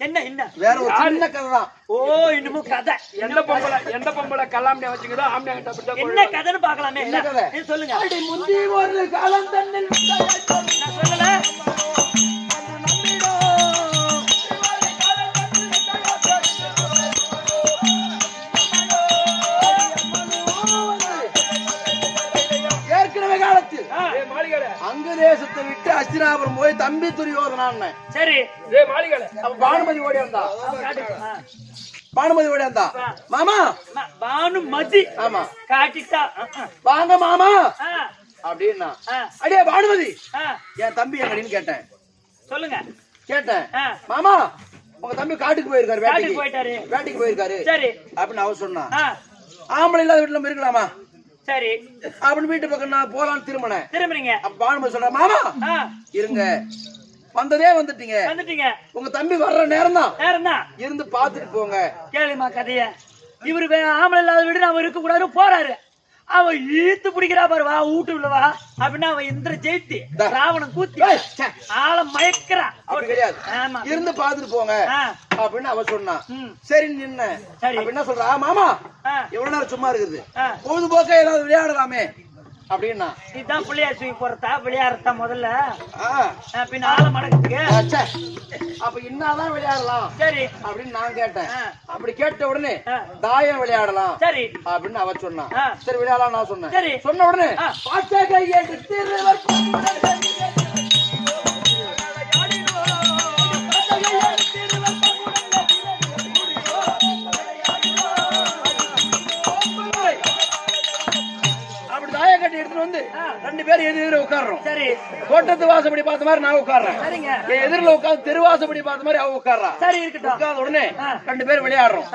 என்ன என்ன வேற ஒரு சின்ன கதை தான். ஓ இன்னமும் கதை எந்த பொம்பளை கல்லாமடியா வச்சுக்குதோ ஆம்படியா கிட்ட என்ன கதைன்னு பாக்கலாமே. என்ன சொல்லுங்க? முந்தி ஒரு காலம் தன்னில் நான் சொல்லல அங்கு தேசத்தை விட்டு அஸ்தினாபுரம் போய் தம்பி துரியோதனான். சரி பானுமதி ஓடியாந்தா பானுமதி ஓடியாந்தா மாமா பானுமதி ஆமா காட்டிட்டா வாங்க மாமா அப்படின்னா அடியே பானுமதி என் தம்பி எங்கடின்னு கேட்டேன். சொல்லுங்க கேட்டேன் மாமா உங்க தம்பி காட்டுக்கு போயிருக்காரு வேட்டைக்கு போயிருக்காரு அப்படின்னு அவர் சொன்னா ஆம்பளை இல்லாத வீட்டுல நம்ம இருக்கலாமா சரி அப்படின்னு வீட்டு பக்கம் நான் போலான்னு திரும்புறீங்க. பானுமதி சொல்ற மாமா இருங்க வந்ததே வந்துட்டீங்க உங்க தம்பி வர்ற நேரம் தான் இருந்து பாத்துட்டு போங்க. கேளுமா கதைய இவரு ஆம்பளை இல்லாத வீடு நாம இருக்க கூடாது போறாரு. அவன் ஈத்து பிடிக்கிறா பாரு வா வீட்டு உள்ளவா அப்படின்னா அவன் இந்திர ஜெயித்து ராவணன் கூத்தி ஆளை மயக்கிறா. அப்படி கிடையாது இருந்து பாத்துட்டு போங்க அப்படின்னு அவன் சொன்னான். சரி நின்ன என்ன சொல்றா மாமா எவ்வளவு நேரம் சும்மா இருக்குது பொழுதுபோக்க ஏதாவது விளையாடலாமே அப்படின்னா இதுதான் பிள்ளையார் தூக்கி போறதா விளையாடுறதா முதல்ல பின்ன ஆள மடக்குங்க அப்ப என்னதான் விளையாடலாம் சரி அப்படின்னு நான் கேட்டேன். அப்படி கேட்ட உடனே தாயம் விளையாடலாம் சரி அப்படின்னு அவ சொன்னா. சரி விளையாடலாம் நான் சொன்னேன். சரி சொன்ன உடனே எடுத்துட்டு வந்து ரெண்டு பேரும் எதிர உட்கார்றோம். சரி தோட்டத்து வாசப்படி பார்த்த மாதிரி நான் உட்கார்றேன். எதிரில உட்கார்ந்து தெருவாசப்படி பார்த்த மாதிரி அவ உட்கார்றா. சரி இருக்கட்டும். உட்கார்ந்த உடனே ரெண்டு பேரும் விளையாடுறோம்.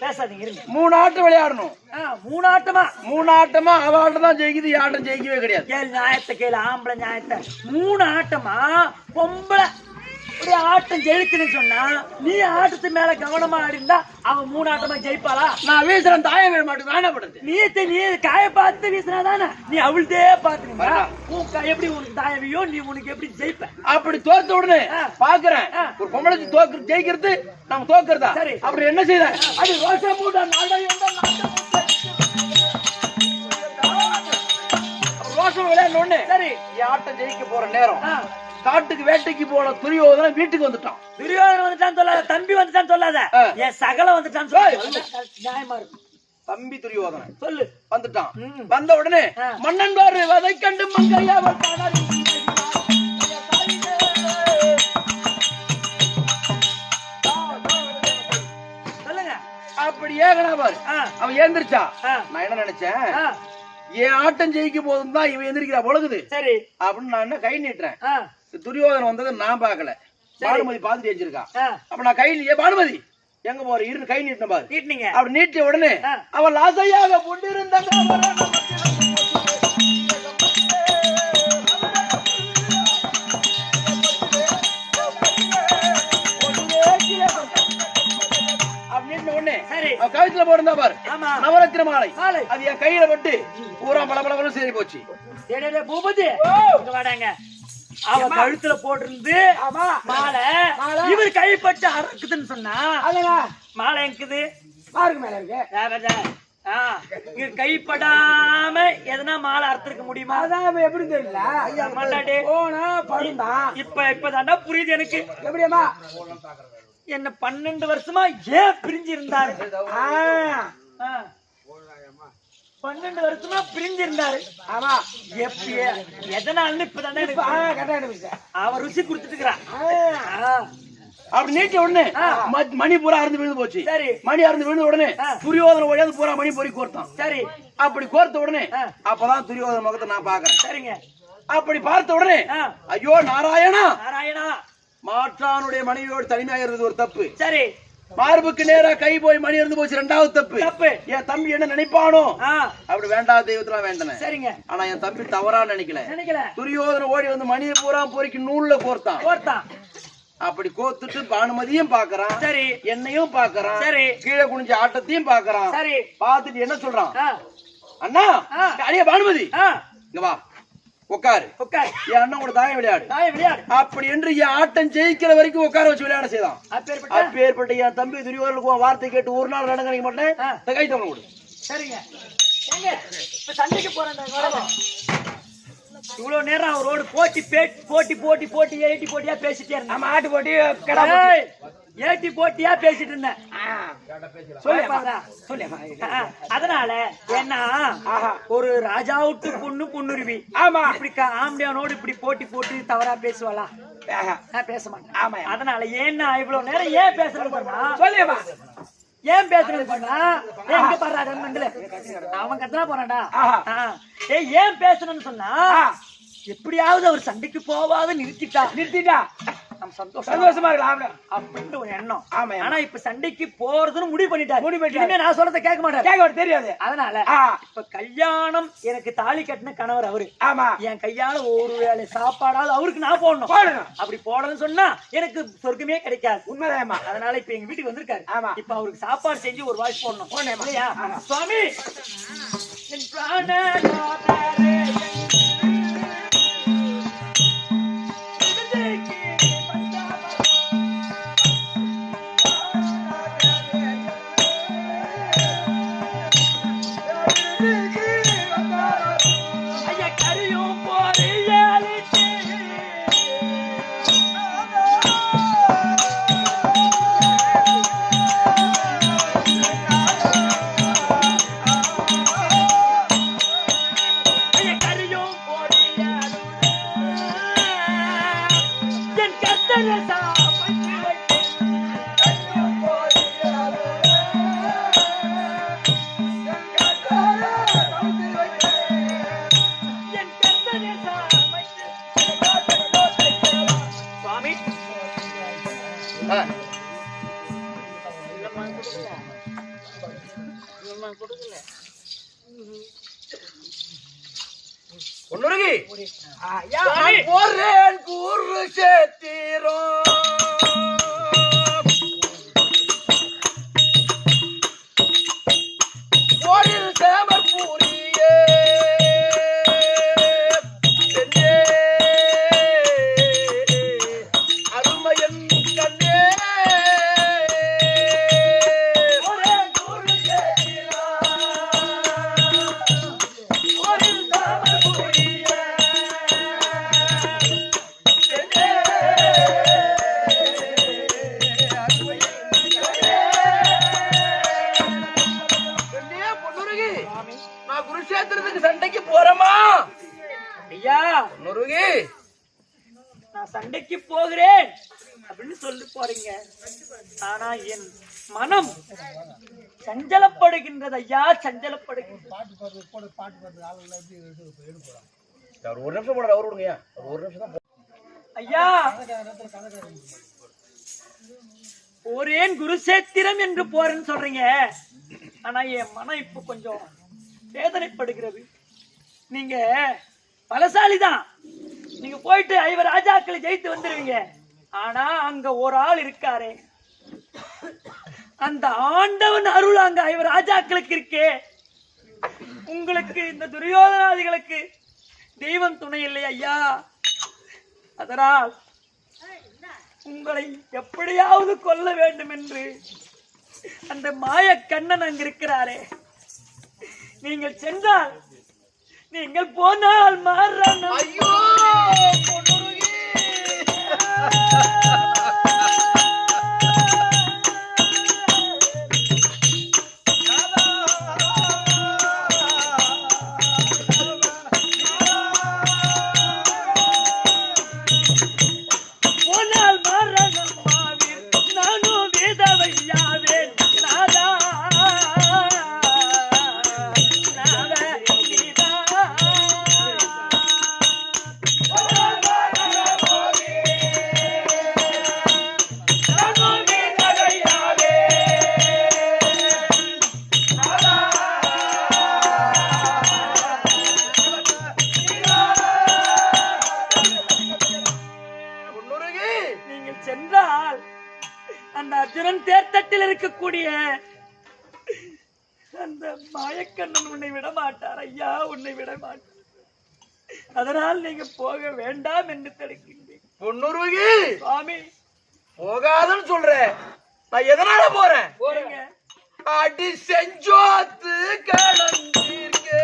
பேசாதீங்க இருங்க. 3 ஆட்டம் விளையாடணும். 3 ஆட்டமா அவ ஆட்டம் தான் ஜெயிக்குது. ஆட்டம் ஜெயிக்கவே கிடையாது. கேள் நியாயத்தை கேளு ஆம்பளை நியாயத்தை. 3 ஆட்டமா பொம்பளை ஒரு ஆட்டம் ஜெயிக்கணும்னு சொன்னா நீ ஆட்டத்து மேல கவனமா ஆடிந்தா அவன் 3 ஆட்டமா ஜெயிப்பாளா? நான் வீசுறேன் தாயம் வேற மாட்டேன் வேணப்படுது. நீ காய பார்த்து வீசினாதானே நீ அவள்தே பாத்துக்க எப்படி உனக்கு தாயவியோ நீ உனக்கு எப்படி ஜெயிப்ப? அப்படி தோத்த உடனே பாக்குறேன் ஒரு பொம்பளைக்கு ஜெயிக்கிறது நம்ம தோக்குறதா. சரி அப்படி என்ன செய்யறேன் அது ரோஷா மூட்டா ரோஷம் விளையாட உடனே சரி ஆட்டம் ஜெயிக்க போற நேரம் காட்டுக்கு வேட்டைக்கு போன துரியோதனன் வீட்டுக்கு வந்துட்டான். துரியோதனன் வந்துட்டான்னு சொல்லாத தம்பி வந்துட்டான்னு சொல்லாத என் சகல வந்துட்டான்னு சொல்லு. நியாயமா இருக்கும். தம்பி துரியோதனன் சொல்லு வந்துட்டான். வந்த உடனே மன்னன் பாரு அதை கண்டு மங்கையா சொல்லுங்க. அப்படி ஏகனா பாரு அவன் ஏந்திரிச்சா. நான் என்ன நினைச்சேன் என் ஆட்டம் ஜெயிக்க போதும் தான் இவன் எந்திரிக்கிறா பொழுகுது. சரி அப்படின்னு நான் என்ன கை நீட்டுறேன். துரியோதனன் வந்ததை நான் பாக்கல. பானுமதி பாத்துட்டு வச்சிருக்கா. அப்ப நான் கை பானுமதி எங்க போற இரு கை நீட்டின பாரு. நீட்டினீங்க. அப்படி நீட்டிய உடனே அவன் லாசையாக கொண்டிருந்த கழுத்துல போட்டிருந்தா பாரு ஆமா. நவரத்தின மாலை மாலை. அது என் கையில பட்டு பூரா பளபளன்னு சரி போச்சு. பூபதி இங்க வாடாங்க. அவ கழுத்துல போட்டிருந்து மாலை இவர் கைப்பட்டு அறக்குதுன்னு சொன்னா மாலை இருக்குது பாருங்க மேல இருக்கு. இங்க கைப்படாம எதனா மாலை அறுத்திருக்க முடியுமா? அதான் எப்படி தெரியல போனா படுந்தா இப்பதாண்டா புரியுது எனக்கு. எப்படியம்மா என்ன 12 வருஷமா ஏன் பிரிஞ்சு இருந்தாரு? 12 வருஷமா பிரிஞ்சு இருந்தாரு. ஆமா எதனால இப்பதானே அவ ருசி குடுத்துட்டு இருக்கிறா. அப்படி நீட்டி உடனே மணி பூரா அறுந்து விழுந்து போச்சு. சரி மணி அறுந்து விழுந்த உடனே துரியோதன ஓடியாந்து பூரா மணி பொறி கோர்த்தான். சரி அப்படி கோர்த்த உடனே அப்பதான் துரியோதன முகத்தை நான் பாக்குறேன். சரிங்க. அப்படி பார்த்த உடனே ஐயோ நாராயணா நாராயணா மாற்றானுடைய மனைவியோடு தனிமையாக இருந்தது ஒரு தப்பு. சரி மார்புக்கு நேரா கை போய் மணி இருந்து போச்சு ரெண்டாவது தப்பு. என் தம்பி என்ன நினைப்பானோ அப்படி வேண்டாம் தெய்வத்தெல்லாம் வேண்டன. சரிங்க. ஆனா என் தம்பி தவறா நினைக்கல. துரியோதன ஓடி வந்து மணியை பூரா பொறிக்கு நூல்ல கோர்த்தான். அப்படி கோத்துட்டு பானுமதியும் பாக்குறான். சரி என்னையும் பாக்குறான். சரி கீழே குனிஞ்ச ஆட்டத்தையும் பாக்குறான். சரி பாத்துட்டு என்ன சொல்றான்? அண்ணா அடியே பானுமதி இங்க வா உட்காரு உட்காரு என் அண்ணன் கூட தாயம் விளையாடு அப்படி என்று என் ஆட்டம் ஜெயிக்கிற வரைக்கும் உட்கார வச்சு விளையாட செய்தான். அப்பேற்பட்ட என் தம்பி துரியோதனுக்கு வார்த்தை கேட்டு ஒரு நாள் நடக்க நினைக்க மாட்டேன். கை தவணை கொடு. சரிங்க. சண்டைக்கு போறேன். இவ்வளவு நேரம் அவரோடு போட்டியா பேசிட்டே இருந்தேன். நம்ம ஆட்டு போட்டி ஏட்டி போட்டியா பேசிட்டு இருந்தேன். அதனால என்ன ஒரு ராஜாவுட்டு பொண்ணுருவி இப்படி ஆம்பியானோடு இப்படி போட்டு தவறா பேசுவாளா? பேச மாட்டேன். ஆமா அதனால ஏன்னா இவ்வளவு நேரம் ஏன் பேசுறது சொல்லியவா ஏன் பேசுறது பண்ணா எங்க பாடுறாங்க அவன் கத்தனா போறான்டா. ஏன் பேசணும்னு சொன்னா எப்படியாவது அவர் சண்டைக்கு போவாத நிறுத்திட்டா நம்ம சந்தோஷமா இருக்கலாம் அப்படின்னு ஒரு எண்ணம். ஆமா ஆனா இப்ப சண்டைக்கு போறதுன்னு முடிவு பண்ணிட்டாரு. நான் சொல்றத கேட்க மாட்டேன். தெரியாது. அதனால இப்ப கல்யாணம் எனக்கு தாலி கட்டின கணவர் அவரு. ஆமா என் கையால ஒரு வேளை சாப்பாடாவது அவருக்கு நான் போடணும். அப்படி போடணும்னு சொன்னா எனக்கு சொர்க்கமே கிடைக்காது. உண்மைதாமா. அதனால இப்ப எங்க வீட்டுக்கு வந்திருக்காரு. ஆமா இப்ப அவருக்கு சாப்பாடு செஞ்சு ஒரு வாய்ஸ் போடணும் இல்லையா? சுவாமி போறேன் கூறு சேத்தீரோ போரில் சேமர் பூரியே அருமையன் கண்ணே சண்டைக்கு போறமா? ஐயா முருகி நான் சண்டைக்கு போகிறேன் அப்படின்னு சொல்லி போறீங்க. ஆனா என் மனம் சஞ்சலப்படுகின்றது ஐயா. சஞ்சலப்படுகின்றது. ஒரு நிமிஷம் போட அவர் விடுங்க. ஒரு நிமிஷம் ஐயா. போறேன் குருசேத்திரம் என்று போறேன்னு சொல்றீங்க. ஆனா என் மனம் இப்ப கொஞ்சம் வேதனைப்படுகிறது. நீங்க பலசாலிதான். நீங்க போயிட்டு 5 ராஜாக்களை ஜெயித்து வந்துருவீங்க. ஆனா அங்க ஒரு ஆள் இருக்காரு. அந்த ஆண்டவன் அருள் அங்க ஐவர் ராஜாக்களுக்கு இருக்கே, உங்களுக்கு இந்த துரியோதனாதிகளுக்கு தெய்வம் துணை இல்லை ஐயா. அதனால் உங்களை எப்படியாவது கொல்ல வேண்டும் என்று அந்த மாய கண்ணன் அங்க இருக்கிறாரே, நீங்கள் சென்றால், நீங்கள் போனால் மாறணும். ஐயோ சென்றால் அந்த அர்ஜுனன் தேர்தட்டில் இருக்கக்கூடிய அந்த மாயக்கண்ணன் உன்னை விட மாட்டார் ஐயா, உன்னை விட மாட்டார். அதனால் நீங்க போக வேண்டாம் என்று தடுக்கின்றேன். பொன்னுருகி சுவாமி போகாதன்னு சொல்றேன், நான் எதனால போறேன்? போறீங்க அடி செஞ்சோத்து கடந்தீர்க்கே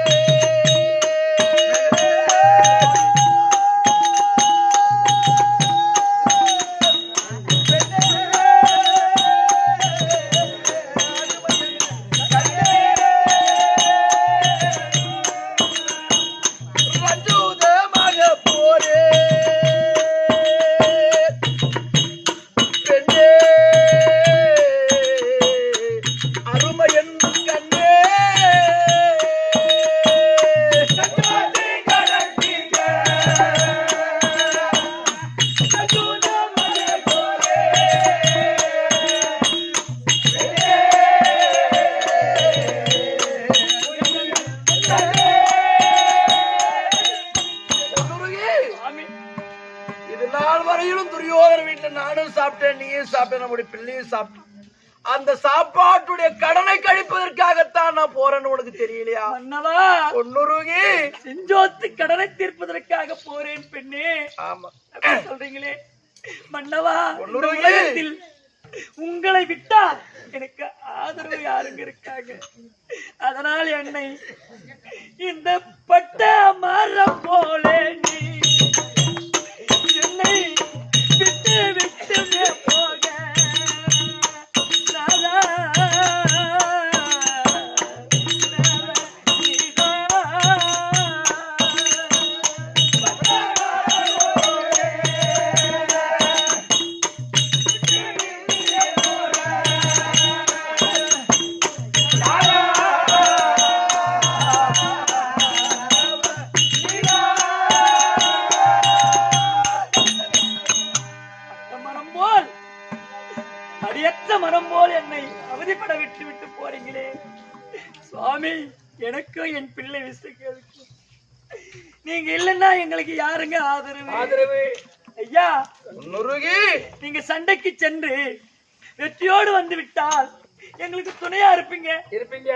அந்த சாப்பாட்டுடைய கடனை கழிப்பதற்காகத்தான் நான் போறேன்னு உனக்கு தெரியலையா? மன்னவா பொன்னுருகி செஞ்சோத்து கடனை தீர்ப்பதற்காக போறேன் பெண்ணே. ஆமா சொல்றீங்களே மன்னவா, உலகத்தில் உங்களை விட்டா எனக்கு ஆதரவு யாருங்க இருக்காங்க? அதனால் என்னை இந்த பட்ட மரம் போல நீ என்னை விட்டு விட்டு போக மனம் போல் என்னை அவதிப்பட விட்டு விட்டு போறீங்களே சுவாமி. எனக்கும் என் பிள்ளை விசுக்கு நீங்க இல்லைன்னா எங்களுக்கு யாருங்க ஆதரவு? ஐயா நீங்க சண்டைக்கு சென்று வெற்றியோடு வந்து விட்டால் எங்களுக்கு துணையா இருப்பீங்க.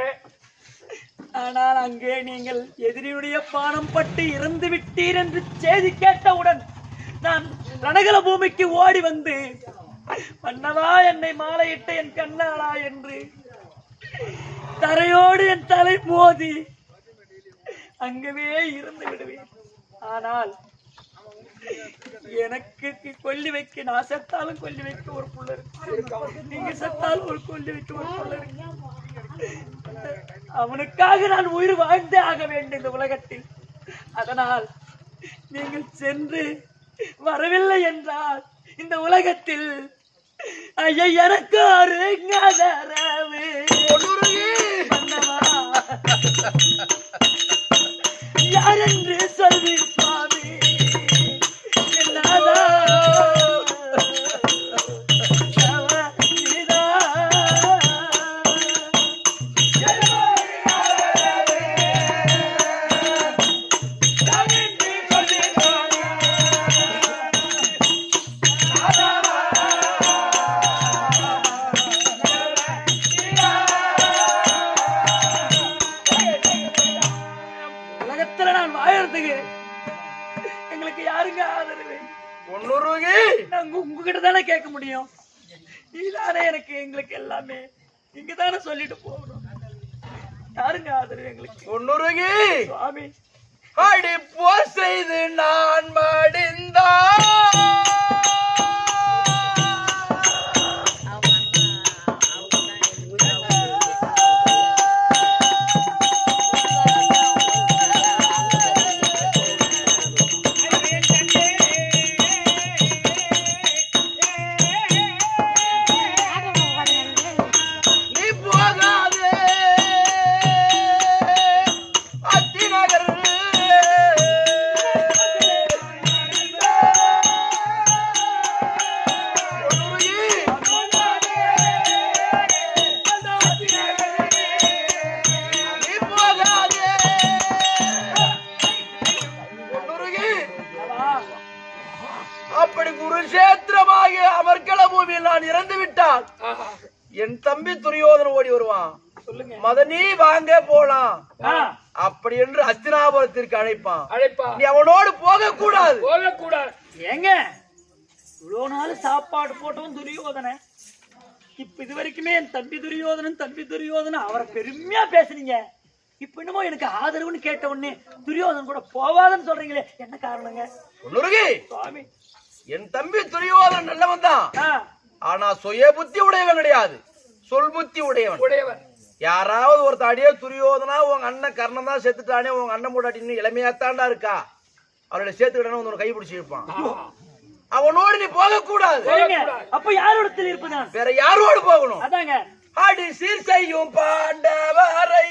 ஆனால் அங்கே நீங்கள் எதிரியுடைய பானம் பட்டு இறந்து விட்டீர் என்று செய்தி கேட்டவுடன் நான் ரணகல பூமிக்கு ஓடி வந்து மன்னவா என்னை மாலையிட்ட என் கண்ணாளா என்று தரையோடு என் தலை மோதி அங்கவே இருந்து விடுவேன். ஆனால் எனக்கு கொல்லி வைக்க, நான் செத்தாலும் கொல்லி வைக்க ஒரு புள்ள இருக்கு, நீங்க செத்தாலும் ஒரு கொல்லி வைக்க ஒரு புள்ள இருக்கு. அவனுக்காக நான் உயிர் வாழ்ந்தே ஆக வேண்டும் இந்த உலகத்தில். அதனால் நீங்கள் சென்று வரவில்லை என்றால் இந்த உலகத்தில் ஐயா எனக்கு ஒரு யார் என்று சொல்லி சுவாமி என்னாதா நாங்க உங்ககிட்ட தானே கேட்க முடியும். நீதானே எனக்கு எங்களுக்கு எல்லாமே. இங்க தானே சொல்லிட்டு போகணும். யாருங்க ஆதரவு எங்களுக்கு? சுவாமி அடி போ செய்து நான் மடிந்தா அப்படி குருஷேத்திரமாக அமர்க்கள பூமியில் நான் இறந்து விட்டால் என் தம்பி துரியோதன ஓடி வருவான். மதனி வாங்க போலாம் அப்படி என்று அஸ்தினாபுரத்திற்கு அழைப்பான். நீ அவனோடு போக கூடாது. ஏங்க இவ்வளவு நாள் சாப்பாடு போட்டவன் துரியோதன, இப்ப இது வரைக்குமே என் தம்பி துரியோதனன் அவரை பெருமையா பேசுனீங்க. இப்ப என்னமோ எனக்கு ஆதரவுன்னு கேட்ட உடனே துரியோதனன் கூட போவாதன்னு சொல்றீங்களே, என்ன காரணங்க? சுவாமி, என் தம்பி துரியோதனன் நல்லவன் தான். ஆனா சுய புத்தி உடையவன் கிடையாது, சொல் புத்தி உடையவன். யாராவது ஒருத்த அடியே துரியோதனா உங்க அண்ணன் கர்ணன் தான் செத்துட்டானே, உங்க அண்ணன் போட்டாட்டி இன்னும் இளமையாத்தாண்டா இருக்கா, அவரோட சேர்த்துக்கிட்டா உன் கை பிடிச்சி இருப்பான். அவனோடு நீ போக கூடாது. அப்ப யாரோட இருப்பதான்? வேற யாரோடு போகணும்? அதாங்க அடி சீர் செய்யும் பாண்டவரை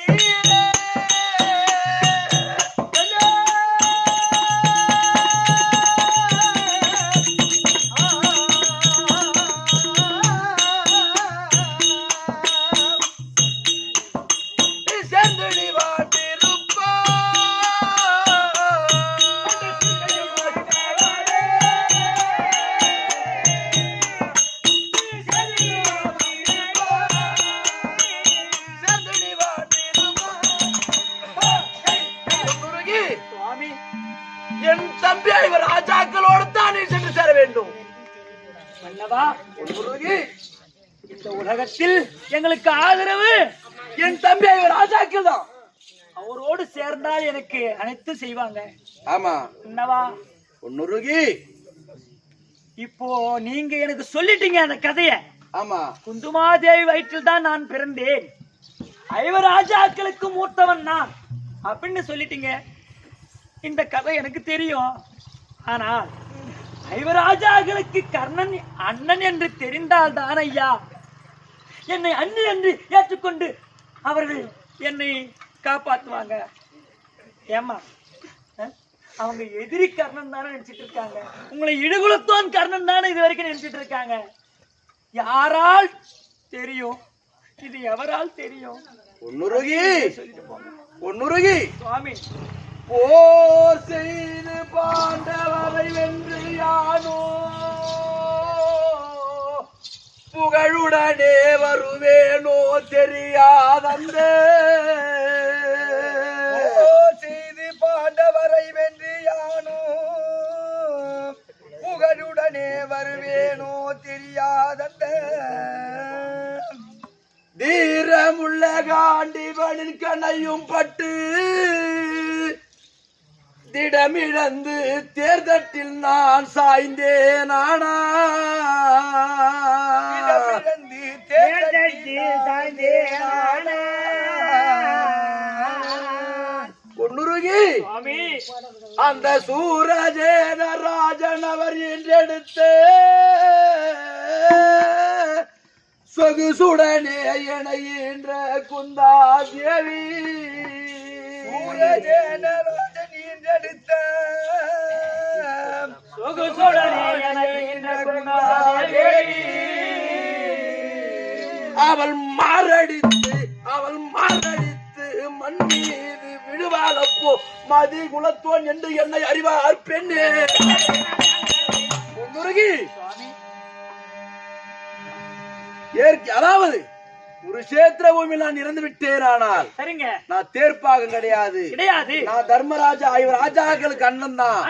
என் தம்பி இவர் ராஜாக்களோடு தான் நீ சென்று சேர வேண்டும். மன்னவா, இந்த உலகத்தில் எங்களுக்கு ஆதரவு என் தம்பி இவர் ராஜாக்கள் தான். அவரோடு சேர்ந்தால் எனக்கு அனைத்து செய்வாங்க. ஆமா மன்னவா, இப்போ நீங்க எனக்கு சொல்லிட்டீங்க அந்த கதைய. ஆமா, குந்துமாதேவி வயிற்றில் தான் நான் பிறந்தேன், ஐவர் ராஜாக்களுக்கு மூத்தவன் நான் அப்படின்னு சொல்லிட்டீங்க. இந்த கதை எனக்கு தெரியும். ஆனால் ஐவராஜாக்களுக்கு கர்ணன் அண்ணன் என்று தெரிந்தால் தான் ஐயா என்னை அண்ணன் என்று ஏற்றுக்கொண்டு அவர்கள் என்னை காப்பாற்றுவாங்க. ஏமா, அவங்க எதிரி கர்ணன் தானே நினைச்சிட்டு இருக்காங்க, உங்களை இடுகுலத்தோன் கர்ணன் தானே இது வரைக்கும் நினைச்சிட்டு இருக்காங்க. யாரால் தெரியும், இது எவரால் தெரியும்? சொல்லிட்டு போங்க சுவாமி. போர் செய்து பாண்டவரை வென்று யானோ புகழுடனே வருவேனோ தெரியாதந்த. செய்து பாண்டவரை வென்று யானோ புகழுடனே வருவேனோ தெரியாதந்த. தீரமுள்ள காண்டிவனின் கணையும் பட்டு திடமிழந்து தேர்தட்டில் நான் சாய்ந்தேன். ஆனா பொன்னுருகி அந்த சூரஜேன ராஜன் அவர் என்றெடுத்த சொகுசுடனே இணைகின்ற குந்தாதேவி. சூரஜேன ராஜன் என்றெடுத்த சொகுசுடனே இணைகின்ற குந்தாதேவி. அவள் மாரடித்து மண் மீது விழுவாளப்போ மதி குலத்தோன் என்று என்னை அறிவார் பெண்ணே. அதாவது குருஷேத்திர பூமியில் நான் இறந்து விட்டேன். ஆனால் நான் தேர்ப்பாகம் கிடையாது. நான் தர்மராஜா இவர் ராஜாக்களுக்கு அண்ணன் தான்.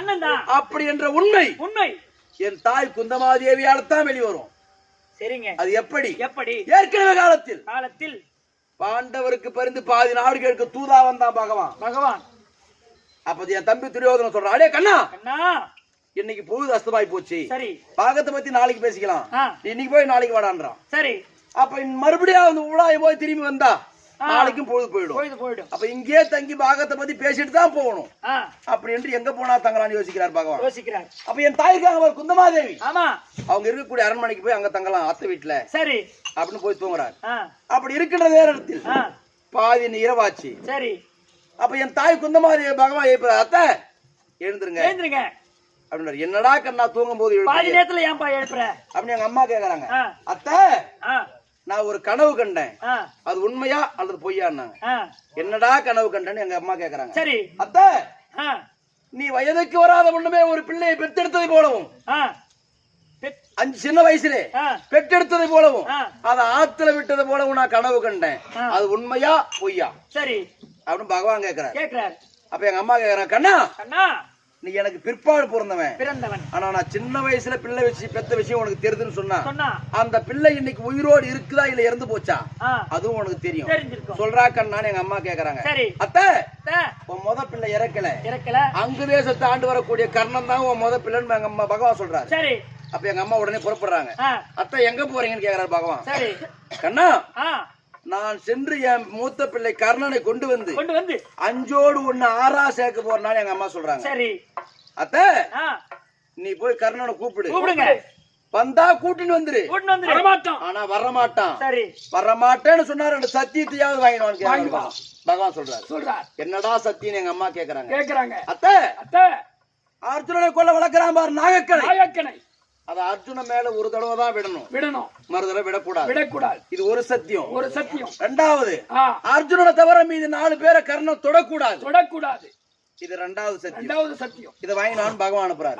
அப்படி என்ற உண்மை என் தாய் குந்தமாதேவியால தான் வெளிவரும். சரிங்க. அது எப்படி? எப்படி? ஏற்கனவே காலத்தில் பாண்டவருக்கு பரிந்து பாதி நாடுகளுக்கு தூதா வந்தான் பகவான். அப்ப என் தம்பி துரியோதனன் சொல்றான், அடே கண்ணா, இன்னைக்கு பொழுது அஸ்தமாய் போச்சு, சரி, பாகத்தை பத்தி நாளைக்கு பேசிக்கலாம், இன்னைக்கு போய் நாளைக்கு வாடான்றான். சரி. அப்ப மறுபடியும் அந்த உலாய போய் திரும்பி வந்தா நாளைக்கும் பொழுது போயிடும். அப்ப இங்கே தங்கி பாகத்தை பத்தி பேசிட்டு தான் போகணும். அப்படி என்று எங்க போனா தங்கலான்னு யோசிக்கிறார் பகவான். அப்ப என் தாய்க்காக ஒரு குந்தமாதேவி அவங்க இருக்கக்கூடிய அரண்மனைக்கு போய் அங்க தங்கலாம் அத்தை வீட்டுல, சரி அப்படின்னு போய் தூங்குறாரு. அப்படி இருக்கின்ற நேரத்தில் பாதி இரவாச்சு. சரி. அப்ப என் தாய் குந்தமாதேவி பகவான் எழுப்புற, அத்தை எழுந்துருங்க அப்படின்றாரு. என்னடா கண்ணா தூங்கும் போது அப்படின்னு எங்க அம்மா கேக்குறாங்க. அத்தை, நான் ஒரு கனவு கண்டேன், அது உண்மையா அல்லது பொய்யான்னாங்க. என்னடா கனவு கண்டேன்னு எங்க அம்மா கேக்குறாங்க. சரி. அத்தை, நீ வயதுக்கு வராத முன்னமே ஒரு பிள்ளையை பெற்றெடுத்ததை போலவும், சின்ன வயசுலே பெற்றெடுத்ததை போலவும், அதை ஆத்துல விட்டது போலவும் நான் கனவு கண்டேன், அது உண்மையா பொய்யா? சரி அப்படின்னு பகவான் கேக்குறாரு. அப்ப எங்க அம்மா கேக்குறாங்க, கண்ணா, நீ எனக்கு பிற்பாடு பிறந்தவன், ஆனா நான் சின்ன வயசுல பிள்ளை வச்சு பெத்த விஷயம் உனக்கு தெரியுதுன்னு சொன்னா, அந்த பிள்ளை இன்னைக்கு உயிரோடு இருக்குதா இல்ல இறந்து போச்சா அதுவும் உனக்கு தெரியும் சொல்றா கண்ணான்னு எங்க அம்மா கேக்குறாங்க. அத்தை, உன் முத பிள்ளை இறக்கல, அங்கு தேசத்தை ஆண்டு வரக்கூடிய கர்ணன் தான் உன் முத பிள்ளைன்னு எங்க அம்மா பகவான் சொல்றாரு. சரி. அப்ப எங்க அம்மா உடனே புறப்படுறாங்க. அத்தை எங்க போறீங்கன்னு கேக்குறாரு பகவான். சரி. கண்ணா, நான் சென்று என் மூத்த பிள்ளை கர்ணனை கொண்டு வந்து 5ஓடு 1 6 சேர்க்க போறேன்னு எங்க அம்மா சொல்றாங்க. சரி. அத்தை, நீ போய் கர்ணனை கூப்பிடுங்க, வந்தா கூட்டின்னு வந்துரு, ஆனா வரமாட்டான். சரி. வரமாட்டேன்னு சொன்னா 2 சத்தியத்தையாவது வாங்கிடுவான்னு பகவான் சொல்றாரு. என்னடா சத்தியம் எங்க அம்மா கேக்குறாங்க. அத்தை, அர்ஜுனனை கொல்ல வளர்க்கிறான் பாரு நாகக்கனை, அது அர்ஜுன மேல ஒரு தடவை தான் விடணும், மறுதடவை விடக்கூடாது. இது ஒரு சத்தியம். ரெண்டாவது, அர்ஜுனனை தவிர மீது 4 பேரை கர்ணன் தொடக்கூடாது. இது ரெண்டாவது சத்தியம். இதை வாங்கி நான் பகவான் அனுப்புறாரு.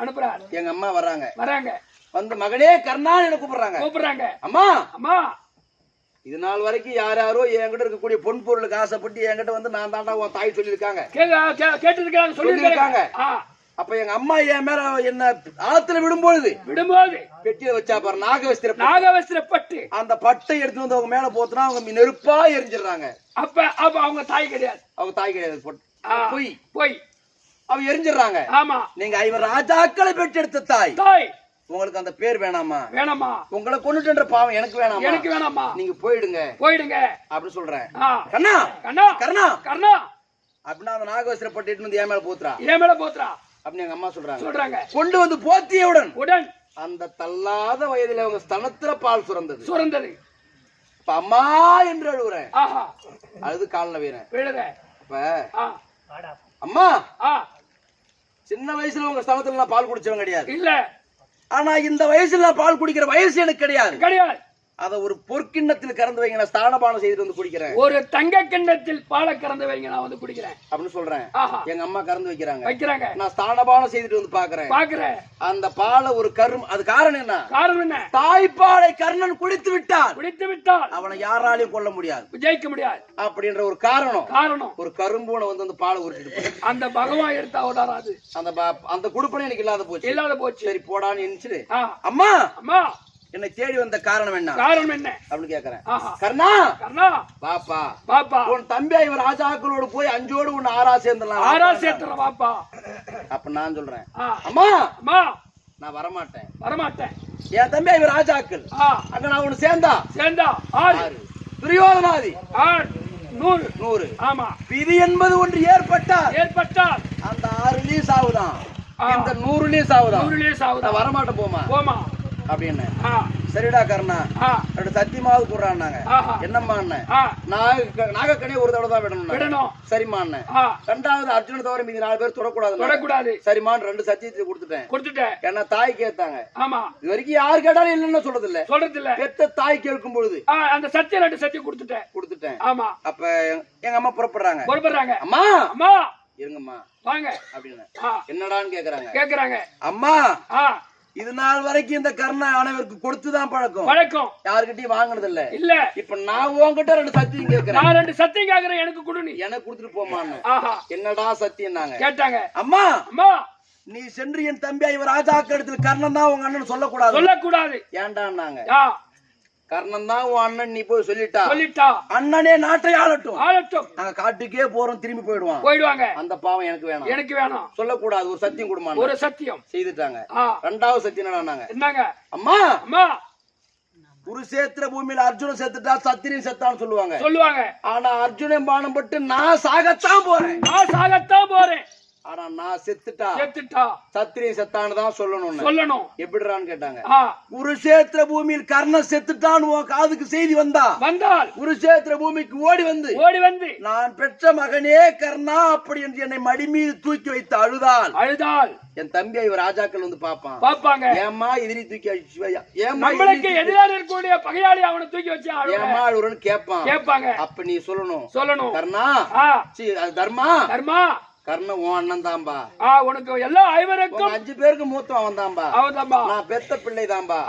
எங்க அம்மா வர்றாங்க. வந்து மகனே கர்ணான்னு என்ன கூப்பிடுறாங்க. அம்மா, இது நாள் வரைக்கும் யாரோ என்கிட்ட இருக்கக்கூடிய பொன் பொருளுக்கு ஆசைப்பட்டு என்கிட்ட வந்து நான் தாண்டா உன் தாய் சொல்லியிருக்காங்க. அப்ப எங்க அம்மா என் மேல என்ன ஆத்துல விடும்போது பெட்டியில வச்சா பாரு நாகவஸ்திரப்பட்டு, அந்த பட்டை எடுத்து வந்து அவங்க மேல போத்துனா அவங்க நெருப்பா எரிஞ்சிடறாங்க. அப்ப அவங்க தாய் கிடையாது, போய் அவ எரிஞ்சிடறாங்க. ஆமா. நீங்க 5 ராஜாக்களை பெற்றெடுத்த தாய், உங்களுக்கு அந்த பேர் வேணாமா? உங்களை கொண்டுட்டுன்ற பாவம் எனக்கு வேணாமா? நீங்க போயிடுங்க அப்படின்னு சொல்றேன். கர்ணா அப்படின்னா அந்த நாகவஸ்திரப்பட்டு வந்து என் மேல போத்துறா அப்படின்னு எங்க அம்மா சொல்றாங்க. கொண்டு வந்து போத்தியவுடன் அந்த தள்ளாத வயதில் அவங்க ஸ்தனத்துல பால் சுரந்தது. அம்மா என்று அழுகுறேன், அழுது காலில் வீரன். அப்ப அம்மா, சின்ன வயசுல உங்க ஸ்தனத்துல நான் பால் குடிச்சவன் கிடையாது, ஆனா இந்த வயசுல நான் பால் குடிக்கிற வயசு எனக்கு கிடையாது. அத ஒரு பொற்கிண்ணத்தில் கறந்து வைங்க, நான் ஸ்தானபானம் செய்துட்டு வந்து குடிக்கிறேன். ஒரு தங்க கிண்ணத்தில் பாலை கறந்து வைங்க, நான் வந்து குடிக்கிறேன் அப்படின்னு சொல்றேன். எங்க அம்மா கறந்து வைக்கிறாங்க. நான் ஸ்தானபானம் செய்துட்டு வந்து பாக்குறேன். அந்த பாலை ஒரு அது காரணம் என்ன? தாய்ப்பாலை கர்ணன் குடித்து விட்டால் அவனை யாராலையும் கொல்ல முடியாது, ஜெயிக்க முடியாது அப்படின்ற ஒரு காரணம். ஒரு கரும்பூனை வந்து அந்த பாலை உருட்டிட்டு அந்த பகவான் எடுத்து அவதாராது அந்த குடுப்பனை எனக்கு இல்லாத போச்சு. சரி போடான்னு நினைச்சிட்டு அம்மா என்னை தேடி வந்த காரணம் என்ன அப்படின்னு கேக்குறேன். கர்ணா, பாப்பா உன் தம்பி இவர் ராஜாக்களோடு போய் 5ஓடு 1 6 சேர்ந்துடலாம் பாப்பா. அப்ப நான் சொல்றேன், அம்மா நான் வரமாட்டேன். என் தம்பி இவர் ராஜாக்கள், அங்க நான் ஒண்ணு சேர்ந்தா 6 துரியோதனாதி 100. ஆமா. விதி என்பது ஒன்று ஏற்பட்டால் அந்த 6லயும் சாவுதான், இந்த 100லயும் சாவுதான். வரமாட்டேன் போமா அப்படின்னு. சரிடா கர்ணா, சத்தியமாவது கூடுறாங்க. என்னம்மா நாகக்கனே ஒரு தடவை தான் விடணும். சரிம்மா. ரெண்டாவது அர்ஜுன தவிர மீதி 4 பேர் தொடக்கூடாது. சரிமான் 2 சத்தியத்தை கொடுத்துட்டேன். ஏன்னா தாய் கேட்டாங்க. இது வரைக்கும் யாரு கேட்டாலும் இல்லன்னு சொல்றது இல்ல. பெத்த தாய் கேட்கும் பொழுது அந்த சத்தியம் 2 சத்தியம் கொடுத்துட்டேன். ஆமா. அப்ப எங்க அம்மா புறப்படுறாங்க. அம்மா இருங்கம்மா வாங்க அப்படின்னு. என்னடான்னு கேக்குறாங்க. அம்மா, இது நாள் வரைக்கும் இந்த கர்ணா அனைவருக்கு கொடுத்துதான் பழக்கம். யாருக்கிட்டையும் வாங்கினது இல்ல. இப்ப நான் உன்கிட்ட 2 சத்தியம் கேக்குறேன். எனக்கு கொடு, நீ எனக்கு கொடுத்துட்டு போமான்னு. என்னடா சத்தியம் கேட்டாங்க. அம்மா நீ சென்று என் தம்பியா இவர் ராஜாக்க இடத்துல கர்ணன் தான் உங்க அண்ணன் சொல்லக்கூடாது. சொல்லக்கூடாது. ஏன்டான்னாங்க. ஆ, கர்ணன் தான் உன் அண்ணன், நீ போய் சொல்லிட்டா சொல்லிட்டா அண்ணனே நாட்டை ஆளட்டும், ஆளட்டும். நாங்க காட்டுக்கே போறோம், திரும்பி போயிடுவாங்க. அந்த பாவம் எனக்கு வேணாம், எனக்கு வேணாம். சொல்லக்கூடாது. ஒரு சத்தியம் கொடுமா. ஒரு சத்தியம் செய்துட்டாங்க. ஆ, ரெண்டாவது சத்தியம் என்னன்னாங்க. என்னங்க? அம்மா, அம்மா, குருஷேத்திர பூமியில அர்ஜுனன் செத்துட்டா சத்திரியன் செத்தான்னு சொல்லுவாங்க. ஆனா அர்ஜுனன் பானம் பட்டு நான் சாகத்தான் போறேன், நான் சாகத்தான் போறேன். ஆனா நான் செத்துட்டா சத்திரியன் செத்தான்னு தான் சொல்லணும். எப்படிறான்னு கேட்டாங்க. ஆ, குருஷேத்திர பூமியில் கர்ணன் செத்துட்டான்னு உன் காதுக்கு செய்தி வந்தால் குருஷேத்திர பூமிக்கு ஓடி வந்து நான் பெற்ற மகனே கர்ணா அப்படி என்று என்னை மடி மீது தூக்கி வைத்து அழுதால் என் தம்பி இவர் ராஜாக்கள் வந்து பாப்பாங்க. ஏமா எதிரி தூக்கி நம்மளுக்கு எதிராக இருக்கக்கூடிய பகையாளி அவனை தூக்கி வச்சு ஏமா அழுறன்னு கேட்பாங்க. அப்ப நீ சொல்லணும் கர்ணா, தர்மா கர்ணன் உன் அண்ணன் தான்பா. உனக்கு எல்லா ஐவருக்கும் 5 பேருக்கு மூத்தம் அவன் தான்பா, நான் பெத்த பிள்ளை தான்பா.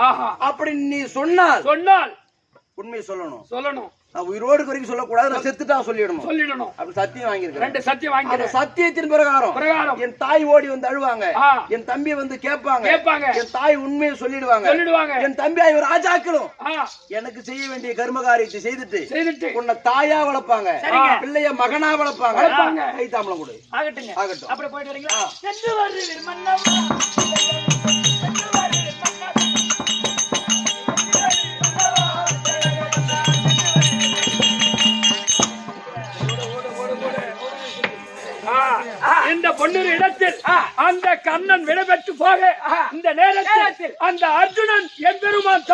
அப்படி நீ சொன்னால் உண்மையை சொல்லணும். நான் உயிரோடு வரைக்கும் சொல்லக்கூடாது, நான் செத்துட்டா சொல்லிடணும். அப்படி சத்தியம் வாங்கியிருக்கேன். 2 சத்தியம் வாங்கி. அந்த சத்தியத்தின் பிரகாரம் என் தாய் ஓடி வந்து அழுவாங்க, என் தம்பி வந்து கேட்பாங்க, என் தாய் உண்மையை சொல்லிடுவாங்க. என் தம்பி இவர் ராஜாக்களும் எனக்கு செய்ய வேண்டிய கர்மகாரியத்தை செய்துட்டு உன்னை தாயா வளர்ப்பாங்க, பிள்ளைய மகனா வளர்ப்பாங்க. கை தாம்பலம் கொடு. ஆகட்டும். அப்படி போயிட்டு வரீங்களா? இந்த பொன்னிரு இடத்தில் அந்த கர்ணன் விடைபெற்று போக இந்த நேரத்தில் அந்த அர்ஜுனன் எம்பெருமான்